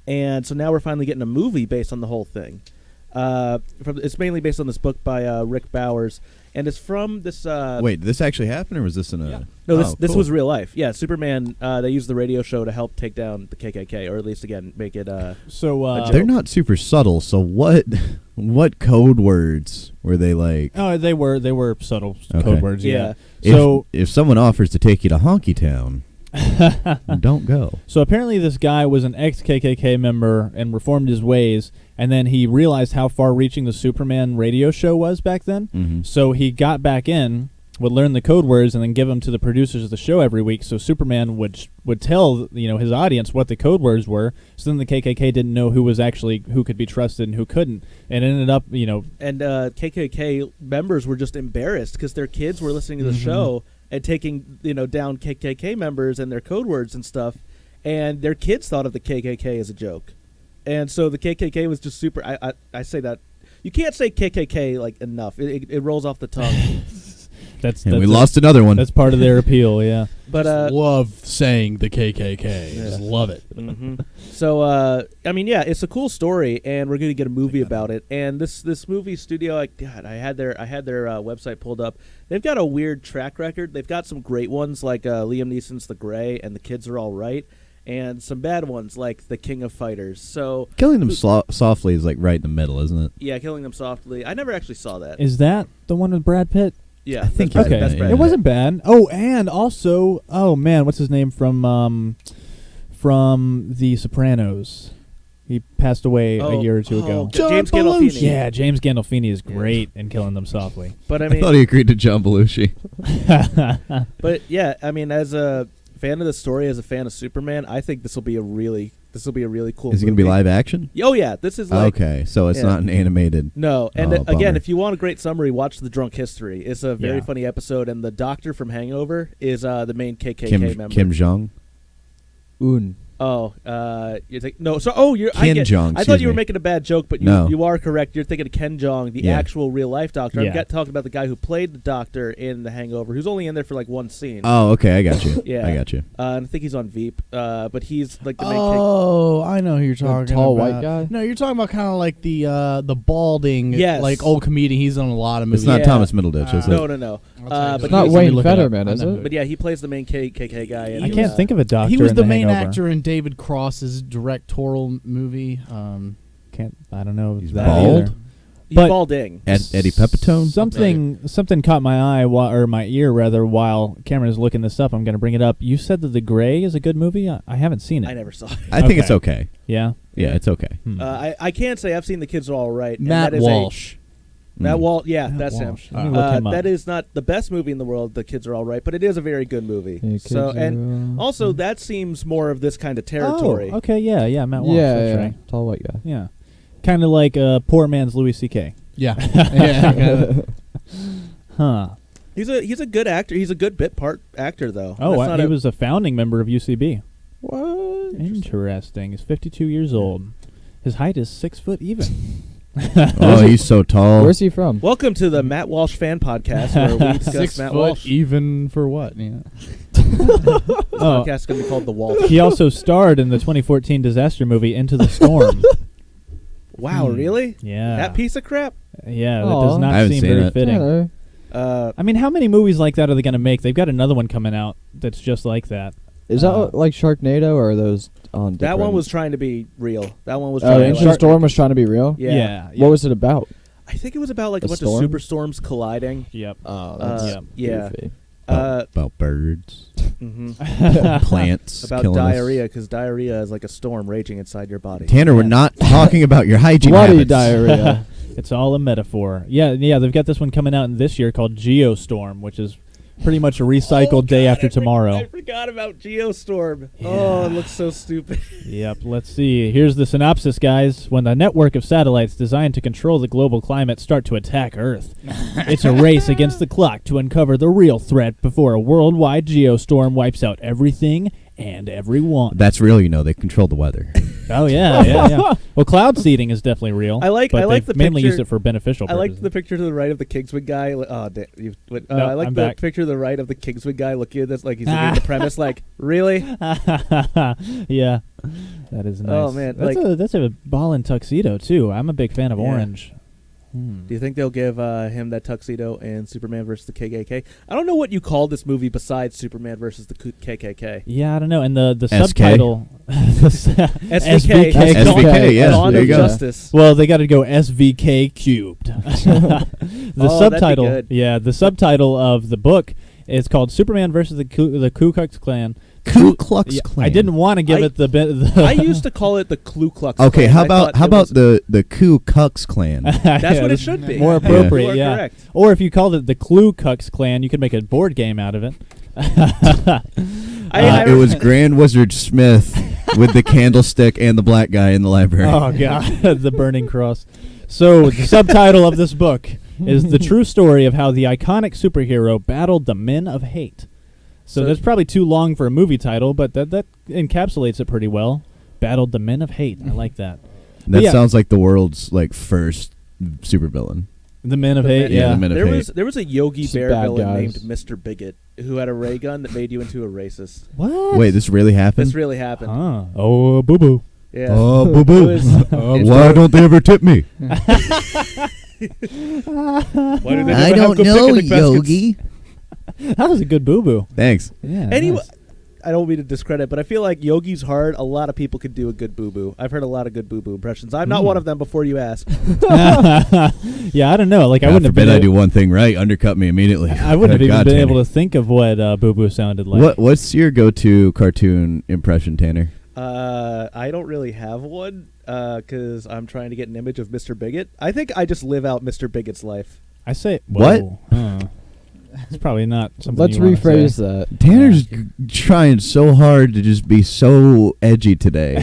And so now we're finally getting a movie based on the whole thing. It's mainly based on this book by Rick Bowers, and it's from this. Wait, did this actually happen, or was this in a? Yeah. No, this cool. was real life. Yeah, Superman. They used the radio show to help take down the KKK, or at least again make it. So they're not super subtle. So what code words were they like? Oh, they were subtle code words. Yeah. If someone offers to take you to Honky Town, don't go. So apparently this guy was an ex-KKK member and reformed his ways, and then he realized how far-reaching the Superman radio show was back then. Mm-hmm. So he got back in, would learn the code words, and then give them to the producers of the show every week. So Superman would tell his audience what the code words were. So then the KKK didn't know who could be trusted and who couldn't, and it ended up And KKK members were just embarrassed because their kids were listening to the show and taking down KKK members and their code words and stuff, and their kids thought of the KKK as a joke, and so the KKK was just super. I say that you can't say KKK like enough. It rolls off the tongue. We lost another one. That's part of their appeal, yeah. But just love saying the KKK. Yeah. Just love it. Mm-hmm. So I mean, yeah, it's a cool story, and we're going to get a movie about it. And this movie studio, I had their website pulled up. They've got a weird track record. They've got some great ones like Liam Neeson's The Gray and The Kids Are All Right, and some bad ones like The King of Fighters. So Killing Them Softly is like right in the middle, isn't it? Yeah, Killing Them Softly. I never actually saw that. Is that the one with Brad Pitt? Yeah, I think okay. That's Brad It Pitt. wasn't bad. Oh, and also, what's his name from The Sopranos? He passed away a year or two ago. James Gandolfini. Yeah, James Gandolfini is great in Killing Them Softly. But I I mean, thought he agreed to John Belushi. but yeah, I mean, as a fan of the story, as a fan of Superman, I think this will be a really cool. Is it going to be live action? Oh yeah, this is like okay, so it's not an animated. No, and Oh, again, bummer. if you want a great summary, watch The Drunk History. It's a very funny episode, and the doctor from Hangover is the main KKK member. Kim Jong. Un. Oh, you think no? So, you're Ken Jeong. I thought you were making a bad joke, but No. you are correct. You're thinking of Ken Jeong, the actual real life doctor. Yeah. I'm talking about the guy who played the doctor in The Hangover, who's only in there for like one scene. Oh, okay, I got you. Yeah. I got you. And I think he's on Veep, but he's like the main. Oh, I know who you're talking tall about. white guy? No, you're talking about kind of like the balding, Yes. like old comedian. He's on a lot of movies. It's not Yeah. Thomas Middleditch, is it? No. But It's not he's- Wayne look it up. Fetterman, I is know it? who But yeah, he plays the main KKK guy. And I can't think of a doctor. He was in the main Hangover. actor in David Cross's directorial movie. I don't know. He's that bald? either. He's But- balding. Eddie Pepitone? Something caught my eye or my ear rather while Cameron is looking this up. I'm going to bring it up. You said that The Gray is a good movie. I haven't seen it. I never saw it. I think it's okay. Yeah. Yeah, it's okay. I can't say I've seen The Kids Are All Right. and Matt that is Walsh. Matt Walsh. Yeah, Matt that's Walsh. him. Let me look him up. That is not the best movie in the world. The Kids Are All Right, but it is a very good movie. Yeah, So Kids and Are- also that seems more of this kind of territory. Oh, okay. Yeah. Matt Walsh. Yeah, That's yeah, right. tall white guy. Yeah. Kind of like poor man's Louis C.K. Yeah. yeah. Huh. He's a good actor. He's a good bit part actor though. Oh, That's not he a- was a founding member of UCB. What? Interesting. He's 52 years old. His height is 6 foot even. Oh, he's so tall. Where's he from? Welcome to the Matt Walsh fan podcast where we discuss 6 Matt foot Walsh. even for what? Yeah. Oh, Podcast is gonna be called The Walsh. he also starred in the 2014 disaster movie Into the Storm. Wow, really? Yeah. That piece of crap. Yeah, that Aw. does I not haven't seem seen very it. fitting. Hello. I mean, how many movies like that are they going to make? They've got another one coming out that's just like that. Is that like Sharknado, or are those on That one different- was trying to be real. That one was. Oh, trying to Into the like, Storm was trying to be real? Yeah. What was it about? I think it was about like a A bunch storm? of superstorms colliding. Yep. Oh, that's yeah. goofy. About birds, Mhm. plants, About killing us. diarrhea, because diarrhea is like a storm raging inside your body. Tanner, we're not talking about your hygiene Bloody habits. diarrhea. It's all a metaphor. Yeah, they've got this one coming out in this year called Geostorm, which is pretty much a recycled day after tomorrow. I forgot about Geostorm. Yeah. Oh, it looks so stupid. Yep, let's see. Here's the synopsis, guys. When the network of satellites designed to control the global climate start to attack Earth, it's a race against the clock to uncover the real threat before a worldwide geostorm wipes out everything and everyone. That's real, you know. They control the weather. Oh, yeah. Well, cloud seeding is definitely real. I like but the they've mainly picture- used it for beneficial I purposes. like the picture to the right of the Kingswood guy. Oh, No, I like I'm the back. picture to the right of the Kingswood guy looking at this like he's looking at the premise like, really? Yeah, that is nice. Oh, man, that's a ballin' tuxedo too. I'm a big fan of Yeah. orange. Do you think they'll give him that tuxedo in Superman versus the KKK? I don't know what you call this movie besides Superman versus the KKK. Yeah, I don't know. And the SK? subtitle SVK. SVK, yeah, Dawn there of you go. Justice. Well, they got to go SVK cubed. The Oh, that'd be subtitle, good. yeah, the subtitle of the book is called Superman versus the Ku Klux Klan. Ku Klux Yeah, Klan. I didn't want to give it the bit. I used to call it the Ku Klux Okay, Klan. how I about thought it was- the Ku Klux Klan? That's what it should be. More Yeah. appropriate, You are yeah. correct. Or if you called it the Ku Klux Klan, you could make a board game out of it. It was Grand Wizard Smith with the candlestick and the black guy in the library. Oh God, the burning cross. So the subtitle of this book is the true story of how the iconic superhero battled the men of hate. So that's probably too long for a movie title, but that encapsulates it pretty well. Battled the men of hate. I like that. That yeah. sounds like the world's first supervillain. The men of The hate. men- Yeah. the men of hate. There was a Yogi Just Bear bad villain guys. named Mr. Bigot who had a ray gun that made you into a racist. What? Wait, this really happened? This really happened. Huh. Oh, boo boo. Yeah. Oh, boo boo. It was- Why don't they ever tip me? Why do they I never have don't good know, picnic baskets? Yogi. That was a good boo boo. Thanks. Yeah. Anyway, nice. I don't mean to discredit, but I feel like Yogi's hard. A lot of people could do a good boo boo. I've heard a lot of good boo boo impressions. I'm not one of them. Before you ask, Yeah, I don't know. Like I God wouldn't have forbid been. I do one thing right, undercut me immediately. I wouldn't have even God, been Tanner. able to think of what boo boo sounded like. What's your go-to cartoon impression, Tanner? I don't really have one because I'm trying to get an image of Mr. Bigot. I think I just live out Mr. Bigot's life. I say What? whoa. Huh. It's probably not something. Let's you wanna rephrase say. that. Tanner's trying so hard to just be so edgy today.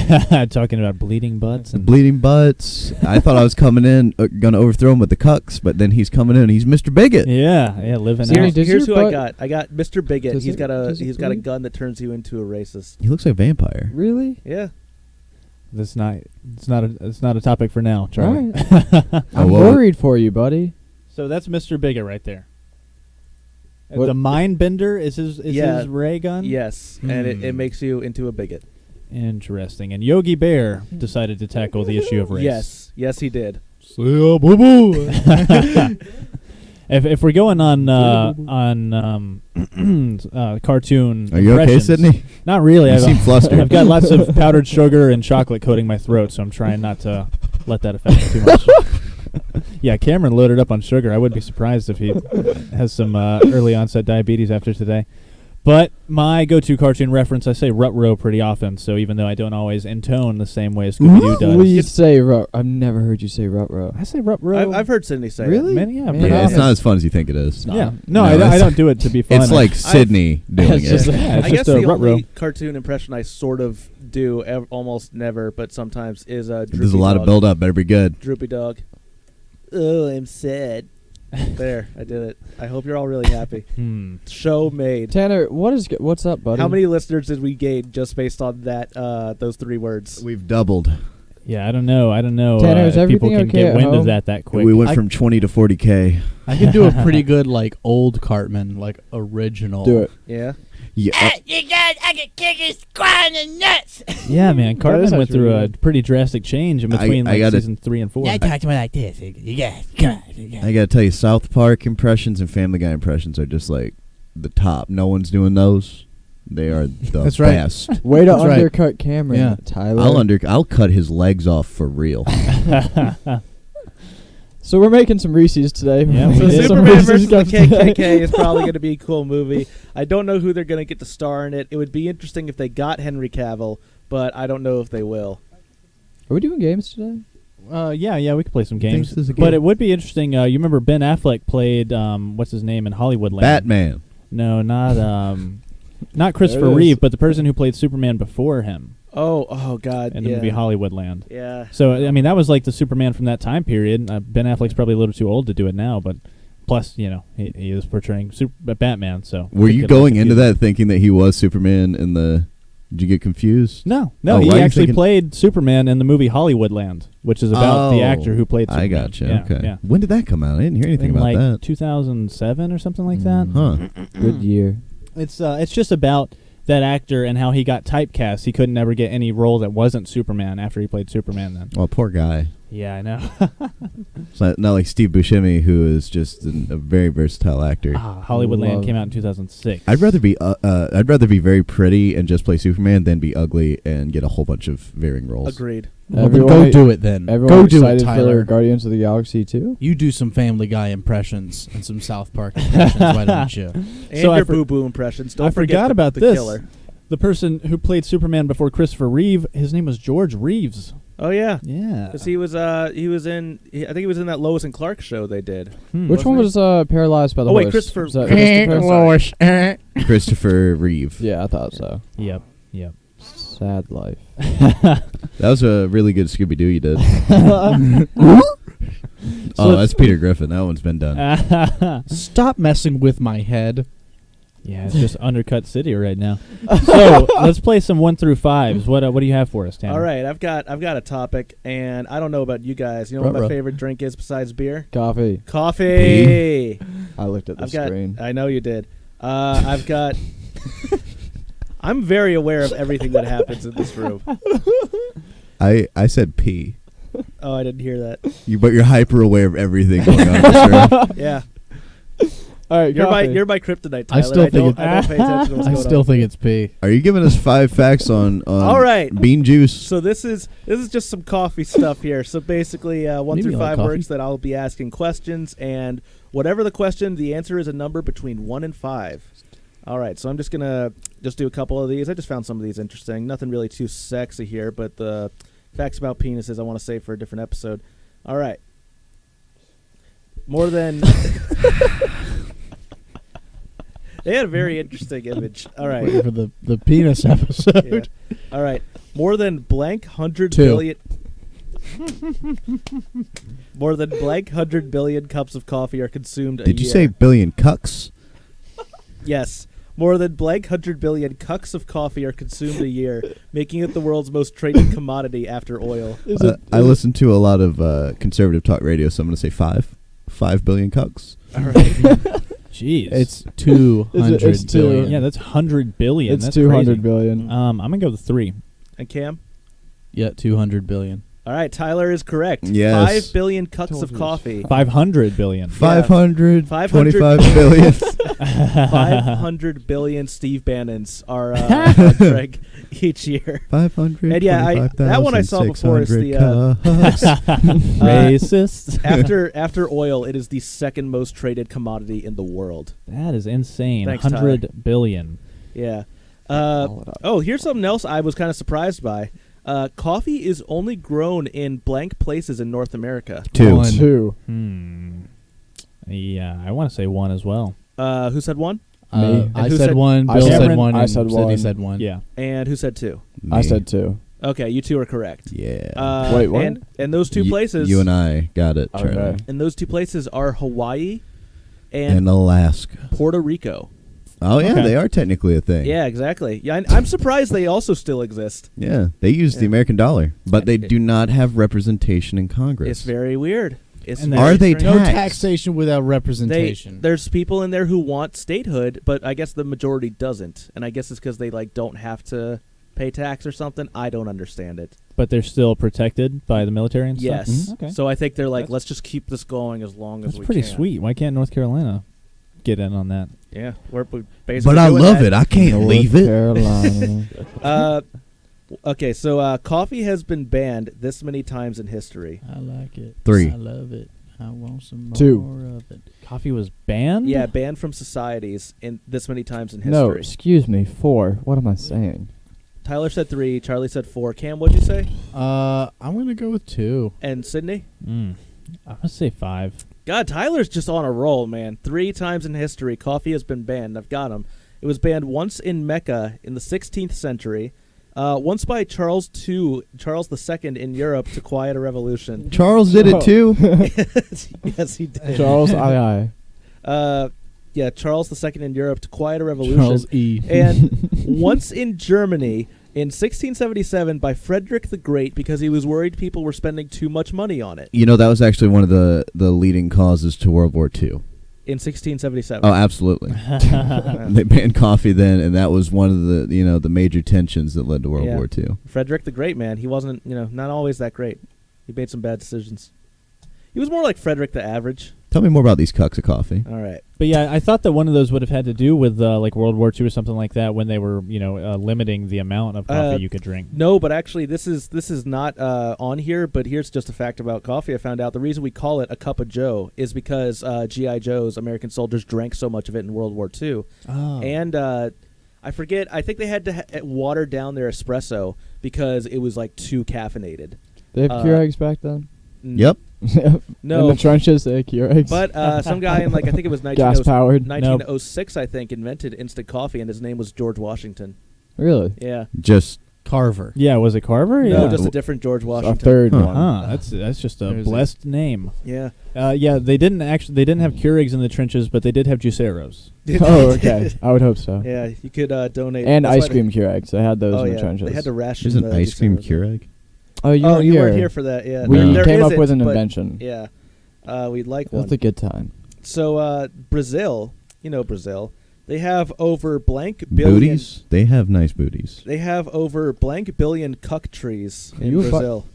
Talking about bleeding butts and Bleeding butts. I thought I was coming in, gonna overthrow him with the cucks, but then he's coming in. He's Mr. Bigot. yeah, living See, out. does Here's your who I butt- got. I got Mr. Bigot. Does He's it- got does it a bleed? gun that turns you into a racist. He looks like a vampire. Really? Yeah. It's not a topic for now, Charlie. Right. I'm worried for you, buddy. So that's Mr. Bigot right there. What- The Mind Bender is his ray gun. Yes, and it makes you into a bigot. Interesting. And Yogi Bear decided to tackle the issue of race. Yes, he did. If we're going on cartoon, Are you okay, impressions- Sydney? Not really. You seem flustered. I've got lots of powdered sugar and chocolate coating my throat, so I'm trying not to let that affect me too much. Yeah, Cameron loaded up on sugar. I wouldn't be surprised if he has some early onset diabetes after today. But my go-to cartoon reference, I say Ruh-Roh pretty often, so even though I don't always intone the same way as Scooby-Doo does. Will you say I've never heard you say Ruh-Roh. I say Ruh-Roh. I've heard Sydney say Really? it. Many, yeah, Man, pretty Yeah, it's often. not as fun as you think it is. Yeah. No, No, I it's- don't do it to be fun. It's like Sydney doing It's just it. Yeah, it's I just guess a the Ruh-Roh. only cartoon impression I sort of do almost never, but sometimes is Droopy There's a lot Dog. of build-up. Better be good. Droopy Dog. Oh, I'm sad. There, I did it. I hope you're all really happy. Show made. Tanner, what's up, buddy? How many listeners did we gain just based on that? Those three words. We've doubled. Yeah, I don't know. Tanner, is if people everything can okay get at wind home? of that quick. We went I- from 20 to 40K. I can do a pretty good like old Cartman, like original. Do it. Yeah. Yeah. You guys, I can kick his squad in the nuts. Yeah, man. Cartman went actually through really a pretty drastic change in I between gotta- season 3 and 4. Yeah, I talk to me like this. You guys, come on. You guys. I gotta tell you, South Park impressions and Family Guy impressions are just like the top. No one's doing those. They are the That's right. best. Way to That's right. undercut Cameron, Yeah. Tyler. I'll cut his legs off for real. So we're making some Reese's today. Yeah, we So did. Some Superman Reese's versus the cups today. KKK is probably going to be a cool movie. I don't know who they're going to get to star in it. It would be interesting if they got Henry Cavill, but I don't know if they will. Are we doing games today? Yeah, we could play some You think games. this is a But game? it would be interesting. You remember Ben Affleck played what's his name in Hollywoodland? Batman. No, not Christopher There it is. Reeve, but the person who played Superman before him Oh, God. in the yeah. movie Hollywoodland. Yeah. So I mean, that was like the Superman from that time period. Ben Affleck's probably a little too old to do it now, but plus, he is portraying Batman. So Were it you could going look into confusing. that thinking that he was Superman in the... Did you get confused? No, Oh, he why are you actually thinking- played Superman in the movie Hollywoodland, which is about the actor who played Superman. I gotcha. Yeah, okay. Yeah. When did that come out? I didn't hear anything In about like that. 2007 or something like that. Huh. Good year. It's just about that actor and how he got typecast. He couldn't ever get any role that wasn't Superman after he played Superman then. Well, poor guy. Yeah, I know. It's not like Steve Buscemi, who is just a very versatile actor. Hollywoodland Love. came out in 2006. I'd rather be very pretty and just play Superman than be ugly and get a whole bunch of varying roles. Agreed. Well, then Everyone- go do it then. Everyone Go do excited it, for Tyler. Guardians of the Galaxy 2? You do some Family Guy impressions and some South Park impressions. Why don't you? And So I your for- boo-boo impressions. Don't I forget forgot about the this. killer. The person who played Superman before Christopher Reeve, his name was George Reeves. Oh, yeah. Yeah. Because he was in I think he was in that Lois and Clark show they did. Which one was Paralyzed by the Oh, wait, Horse? Christopher- Was that Christopher? Christopher Reeve. Yeah, I thought so. Yep. Sad life. That was a really good Scooby-Doo you did. That's Peter Griffin. That one's been done. Stop messing with my head. Yeah, it's just undercut city right now. So let's play some 1 through 5s. What do you have for us, Tanner? All right, I've got a topic, and I don't know about you guys. You know what my Ruh-roh. favorite drink is besides beer? Coffee. Coffee. I looked at the I've got. screen. I know you did. I've got. I'm very aware of everything that happens in this room. I said pee. Oh, I didn't hear that. But you're hyper aware of everything going on in this room. Yeah, All right, you're coffee. my kryptonite, I Tyler. still think I don't pay attention to what's I going still on. think it's pee. Are you giving us 5 facts on All right. bean juice? So this is just some coffee stuff here. So basically, 1 Maybe through you like 5 coffee. works that I'll be asking questions, and whatever the question, the answer is a number between 1 and 5. All right, so I'm just gonna do a couple of these. I just found some of these interesting. Nothing really too sexy here, but the facts about penises I want to save for a different episode. All right. More than They had a very interesting image. All right. Waiting for the penis episode. Yeah. All right. More than blank 100 Two. billion. More than blank 100 billion cups of coffee are consumed a year. Did you say billion cucks? Yes. More than blank 100 billion cups of coffee are consumed a year, making it the world's most traded commodity after oil. I listen to a lot of conservative talk radio, so I'm going to say 5 billion cucks. All right. Jeez. It's 200 It's two. billion. yeah, that's 100 billion. It's That's 200 crazy. billion. I'm gonna go with 3. And Cam? Yeah, 200 billion. All right, Tyler is correct. Yes. 5 billion cups Told of you. coffee. 500 billion. 525 billion. 500 billion Steve Bannons are drank each year. 500. And yeah, that one I saw before is the Racist. after oil, it is the second most traded commodity in the world. That is insane. Thanks, 100 billion. Yeah. Follow it up. Oh, here's something else I was kind of surprised by. Coffee is only grown in blank places in North America. 2. One. 2. Yeah, I want to say 1 as well. Who said 1? Me. I who said said- 1. I Bill said- said 1. I and said Sydney 1. said 1. Yeah. And who said 2? I said 2. Okay, you two are correct. Yeah. Wait, what? And those two places. You and I got it, Charlie. Okay. And those two places are Hawaii and And Alaska. Puerto Rico. Oh, yeah, Okay. they are technically a thing. Yeah, exactly. Yeah, I'm surprised they also still exist. Yeah, they use the Yeah. American dollar, but they do not have representation in Congress. It's very weird. It's And very Are they strange. No Tax. taxation without representation. There's people in there who want statehood, but I guess the majority doesn't. And I guess it's because they don't have to pay tax or something. I don't understand it. But they're still protected by the military and stuff? Yes. Okay. So I think they're like, That's- let's just keep this going as long as That's we pretty can. sweet. Why can't North Carolina get in on that? Yeah, we're basically But I doing love that. it. I can't North leave it. Carolina. Okay, so coffee has been banned this many times in history. I like it. 3. I love it. I want some more 2. of it. Coffee was banned? Yeah, banned from societies in this many times in No, history. excuse me. 4. What am I saying? Tyler said 3. Charlie said 4. Cam, what'd you say? I'm going to go with 2. And Sydney? I'm going to say 5. God, Tyler's just on a roll, man. 3 times in history, coffee has been banned. I've got him. It was banned once in Mecca in the 16th century, once by Charles II in Europe to quiet a revolution. Charles did it too. Yes, he did. Charles I. Yeah, Charles II in Europe to quiet a revolution. Charles E. And once in Germany in 1677 by Frederick the Great because he was worried people were spending too much money on it. You know, that was actually one of the leading causes to World War II. In 1677. Oh, absolutely. They banned coffee then, and that was one of the the major tensions that led to World Yeah. War II. Frederick the Great, man. He wasn't, not always that great. He made some bad decisions. He was more like Frederick the Average. Tell me more about these cucks of coffee. All right. But yeah, I thought that one of those would have had to do with like World War II or something like that when they were, limiting the amount of coffee you could drink. No, but actually this is not on here, but here's just a fact about coffee I found out. The reason we call it a cup of joe is because G.I. Joes, American soldiers, drank so much of it in World War II. Oh. And I forget, I think they had to water down their espresso because it was like too caffeinated. They have Keurigs back then? Yep. No. In the trenches, they had Keurigs. But some guy in I think it was gas-powered. 1906, I think, invented instant coffee, and his name was George Washington. Really? Yeah. Just Carver. Yeah, was it Carver? No, Yeah. just a different George A Washington. third one. That's just a There's blessed name. Yeah. Yeah, they didn't have Keurigs in the trenches, but they did have Juiceros. Oh, okay. I would hope so. Yeah, you could donate. And That's ice why cream Keurigs. They had those Oh, in the yeah. trenches. They had to ration there's an the ice cream Juiceros. Keurig. Oh, you Oh, weren't you here. weren't here for that. Yeah. We There came up isn't, with an but invention. Yeah. We'd like That's one. a good time. So Brazil, Brazil, they have over blank billion. Booties? They have nice booties. They have over blank billion cuck trees in You were Brazil.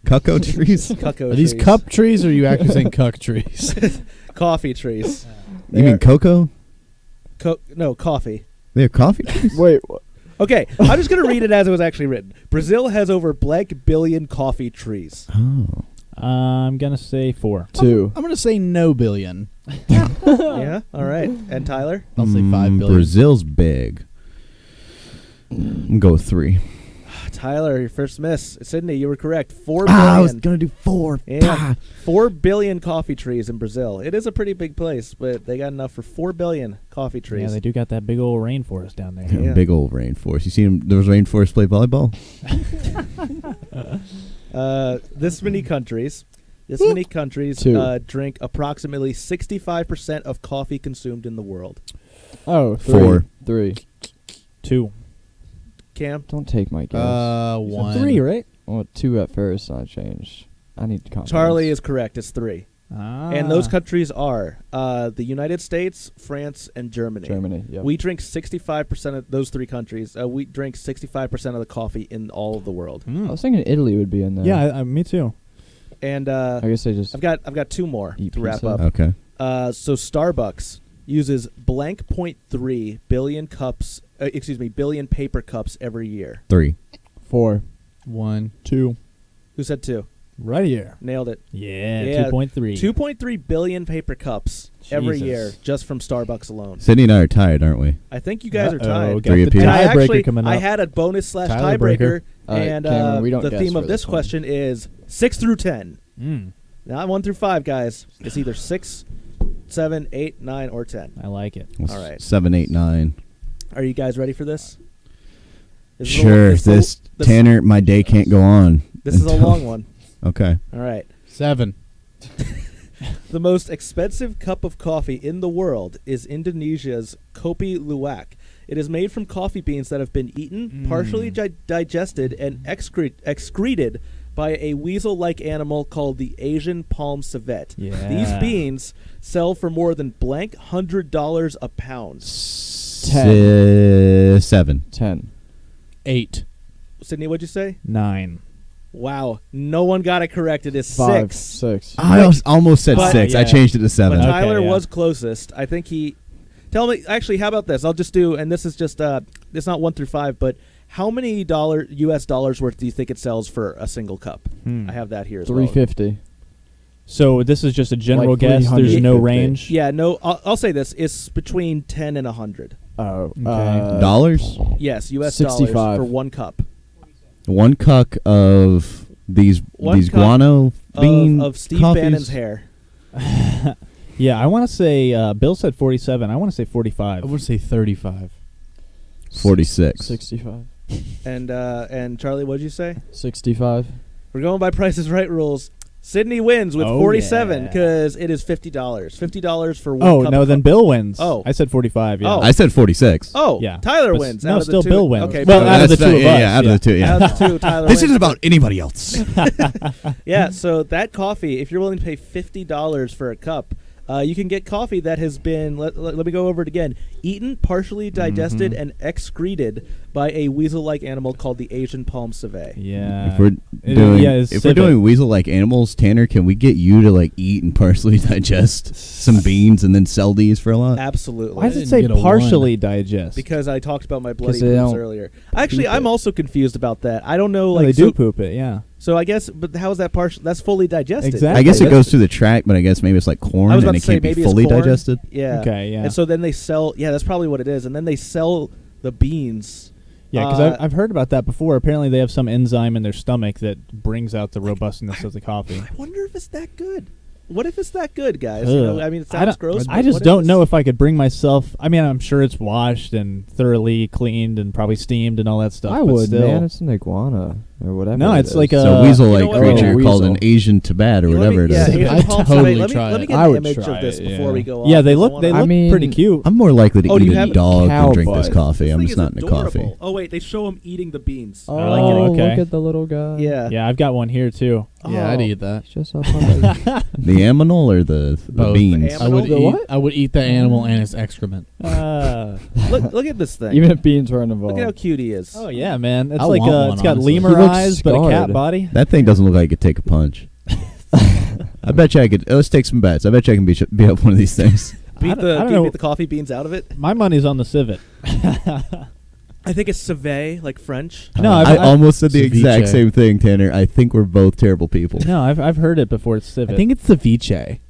Cucko trees? Cucko Are these trees. cup trees or are you actually saying cuck trees? Coffee trees. You mean cocoa? No, coffee. They have coffee trees? Wait, what? Okay, I'm just going to read it as it was actually written. Brazil has over blank billion coffee trees. Oh. I'm going to say 4. 2. I'm going to say no billion. Yeah, all right. And Tyler? I'll say 5 billion. Brazil's big. I'm going to go with 3. Tyler, your first miss. Sydney, you were correct. 4 billion. I was gonna do 4. Yeah, 4 billion coffee trees in Brazil. It is a pretty big place, but they got enough for 4 billion coffee trees. Yeah, they do got that big old rainforest down there. Yeah. Big old rainforest. You seen those rainforests play volleyball? This many countries Two. drink approximately 65% of coffee consumed in the world. Oh, 4. 3. 2. Cam? Don't take my guess. 1. 3, right? Well, 2 at first. I changed. I need confidence. Charlie is correct. It's 3. Ah. And those countries are the United States, France, and Germany. Germany. Yep. We drink 65% of those 3 countries. We drink 65% of the coffee in all of the world. I was thinking Italy would be in there. Yeah, me too. And I guess they just. I've got 2 more Eat to wrap pizza. up. Okay. So Starbucks uses blank 0.3 billion cups. Billion paper cups every year. 3. 4. 1. 2. Who said 2? Right here. Nailed it. Yeah, 2.3. 2.3 billion paper cups every Jesus. year just from Starbucks alone. Sydney and I are tied, aren't we? I think you guys are Uh-oh, tied. got Three the apiece. And I tiebreaker actually coming up. I had a bonus / Tiebreaker. tiebreaker, All right, and Cameron, we don't the guess theme for of this this one. question is 6 through 10. Mm, Not 1 through 5, guys. It's either 6, 7, 8, 9, or 10. I like it. All right. 7, 8, 9. Are you guys ready for this? This is a- Sure. this Tanner, my day can't go on. This is a until- long one. Okay. All right. 7. The most expensive cup of coffee in the world is Indonesia's Kopi Luwak. It is made from coffee beans that have been eaten, partially digested, and excreted by a weasel-like animal called the Asian palm civet. Yeah. These beans sell for more than blank $100 a pound. 7. 10. 8. Sydney, what'd you say? 9. Wow, no one got it correct. It is 5. 6. 6. I almost said But- 6. I yeah. changed it to 7. But Okay, Tyler yeah. was closest. I think he. Tell me, actually, how about this? I'll just do, and this is just, it's not 1 through 5, but how many US dollars worth do you think it sells for a single cup? I have that here as well. 350. So this is just a general Like guess. There's no 350. range. Yeah, no, I'll say this. It's between 10 and 100. Oh. Okay. Dollars? Yes, US 65. dollars for 1 cup. 1 cup of these One cup guano bean Of Steve coffees? Bannon's hair. Yeah, I want to say Bill said 47. I want to say 45. I would say 35. 46. 65. And Charlie, what'd you say? 65. We're going by Price is Right rules. Sydney wins with Oh, 47 yeah. because it is $50. $50 for 1 Oh, cup no, of then Bill wins. Oh. I said 45, yeah. Oh. I said 46. Oh, Yeah. Tyler But wins. no, out of still the 2. Bill wins. Okay, Well, Bill out of wins. the two of us, out of the two, yeah. Out of the 2, Tyler This wins. isn't about anybody else. Yeah, so that coffee, if you're willing to pay $50 for a cup, you can get coffee that has been, let me go over it again, eaten, partially digested, and excreted by a weasel-like animal called the Asian palm civet. Yeah. If we're It- doing, yeah, it's if we're civet. doing weasel-like animals, Tanner, can we get you to like eat and partially digest some beans and then sell these for a lot? Absolutely. Why does it didn't say get a one. partially digest? Because I talked about my bloody 'Cause they poops don't earlier. Actually, poop I'm it. also confused about that. I don't know, Oh, like, they do so, poop it, yeah. so I guess, but how is that partial? That's fully digested. Exactly. I guess it That's- goes through the tract, but I guess maybe it's like corn I was about and to it say can't be maybe it's fully corn. digested. Yeah. Okay, yeah. And so then they sell, yeah, that's probably what it is. And then they sell the beans. Yeah, because Uh, I've heard about that before. Apparently they have some enzyme in their stomach that brings out the robustness of the coffee. I wonder if it's that good. What if it's that good, guys? You know, I mean, it I sounds don't- gross. I but just what don't if know it's- if I could bring myself. I mean, I'm sure it's washed and thoroughly cleaned and probably steamed and all that stuff. I but would, still. man. It's an iguana or whatever. No, it it's is. like So a weasel-like You know what? creature Oh, called weasel. an Asian Tibet or Let me- whatever it yeah, is. Asian I'd palm totally civet. try Let me it. get I an would image try of this it, before yeah. we go Yeah, off, they 'cause I look wanna- they look pretty cute. I'm more likely to Oh, do eat you a have- dog than drink this Cowboy. coffee. I'm This just thing not is into coffee. adorable. Oh wait, they show him eating the beans. Oh, I like it. okay. look at the little guy. Yeah. Yeah, I've got one here too. Yeah, I'd Oh. eat that. He's just up on the The aminal or the Both. beans? Am- I would The eat. what? I would eat the animal and its excrement. Look at this thing. Even if beans weren't involved. Look at how cute he is. Oh yeah, man. It's I like want one, it's got honestly. lemur He looks eyes but a cat scarred. body. That thing doesn't look like it could take a punch. I bet you I could. Let's take some bets. I bet you I can beat up one of these things. I Beat don't- the I don't can you know. beat the coffee beans out of it. My money's on the civet. I think it's civet, like French. No, I I've almost said the Ceviche. exact same thing, Tanner. I think we're both terrible people. no, I've heard it before. It's civet. I think it's ceviche.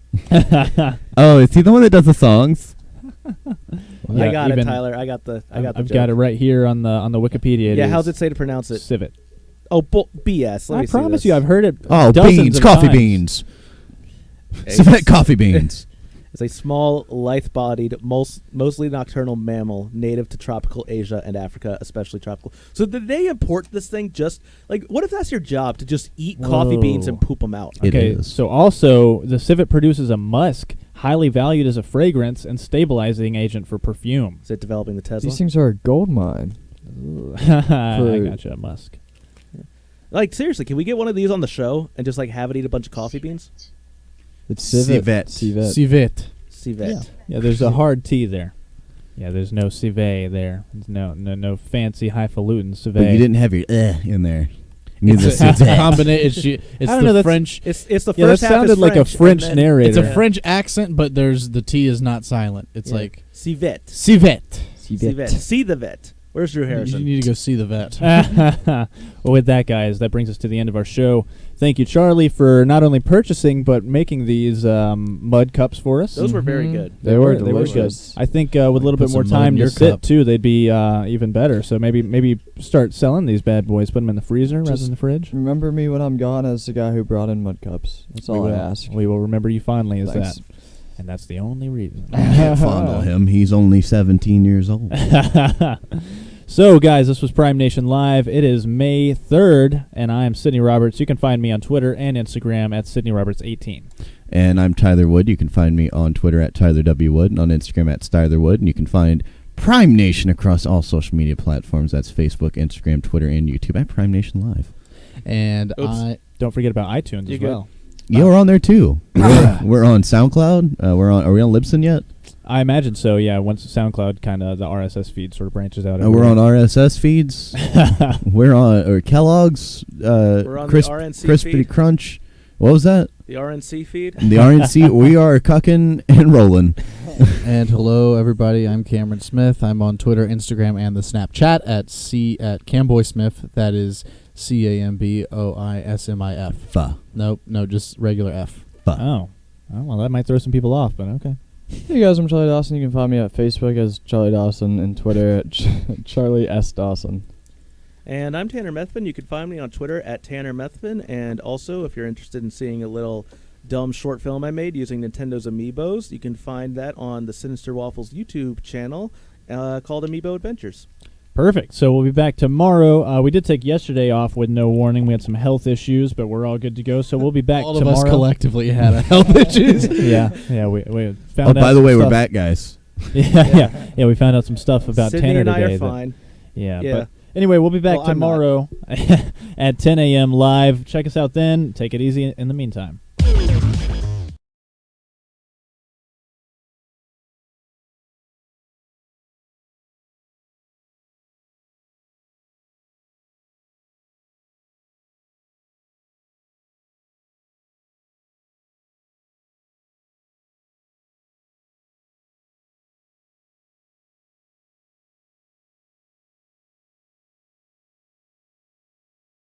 Oh, is he the one that does the songs? Yeah, I got it, even- Tyler. I got the I've joke. got it right here on the Wikipedia. Yeah, is how's it say to pronounce it? civet. Oh, BS. Let I me see promise this. you, I've heard it. Oh, dozens beans, of coffee times. beans. Hey, Civet coffee beans. It's a small, lithe-bodied, mostly nocturnal mammal native to tropical Asia and Africa, especially tropical. So did they import this thing just like? What if that's your job to just eat coffee beans and poop them out? It Okay, is. so also the civet produces a musk highly valued as a fragrance and stabilizing agent for perfume. Is it developing the Tesla? These things are a gold mine. I gotcha, musk. Like seriously, can we get one of these on the show and just like have it eat a bunch of coffee beans? It's civet. Civet. Civet. Civet. Yeah, there's a hard T there. Yeah, there's no civet there. There's no fancy highfalutin civet. But you didn't have your in there. You need It's the a civet. combination. It's I don't the know, that's- French. It's the Yeah, that first half sounded is like a French, French and then- narrator. It's a French accent, but the T is not silent. It's Yeah. like Civet. civet. Civet. See the vet. Where's Drew You Harrison? need to go see the vet. Well, with that, guys, that brings us to the end of our show. Thank you, Charlie, for not only purchasing but making these mud cups for us. Those were very Mhm. good. They were good. delicious. I think with a little Put bit more some mud in time to your sit cup. too, they'd be even better. So maybe start selling these bad boys. Put them in the freezer rather than the fridge. Remember me when I'm gone as the guy who brought in mud cups. That's all we I will. ask. We will remember you fondly as Thanks. that, and that's the only reason. Can't fondle him. He's only 17 years old. So, guys, this was Prime Nation Live. It is May 3rd, and I am Sydney Roberts. You can find me on Twitter and Instagram at SydneyRoberts18. And I'm Tyler Wood. You can find me on Twitter at Tyler W. Wood and on Instagram at Styler Wood. And you can find Prime Nation across all social media platforms. That's Facebook, Instagram, Twitter, and YouTube at Prime Nation Live. And Oops. Don't forget about iTunes You as good? well. Yeah, we're on there too. We're on SoundCloud. Are we on Libsyn yet? I imagine so, yeah. Once SoundCloud kind of, the RSS feed sort of branches out. We're on RSS feeds. We're on Kellogg's. We're on the RNC Crispy feed. Crunch. What was that? The RNC feed. The RNC. We are cucking and rolling. And hello, everybody. I'm Cameron Smith. I'm on Twitter, Instagram, and the Snapchat at Camboy Smith. That is CAMBOISMIF. Fuh. Nope, no, just regular F. Oh, well, that might throw some people off, but okay. Hey guys, I'm Charlie Dawson. You can find me at Facebook as Charlie Dawson and Twitter at Charlie S. Dawson. And I'm Tanner Methvin. You can find me on Twitter at Tanner Methvin. And also, if you're interested in seeing a little dumb short film I made using Nintendo's Amiibos, you can find that on the Sinister Waffles YouTube channel called Amiibo Adventures. Perfect. So we'll be back tomorrow. We did take yesterday off with no warning. We had some health issues, but we're all good to go. So we'll be back All tomorrow. of us collectively had a health issues. yeah. We found out. By the some way, we're stuff. back, guys. yeah. We found out some stuff about Sydney Tanner and I today. are that- fine. Yeah. Yeah. But anyway, we'll be back Well, I'm not. tomorrow at 10 a.m. live. Check us out then. Take it easy in the meantime.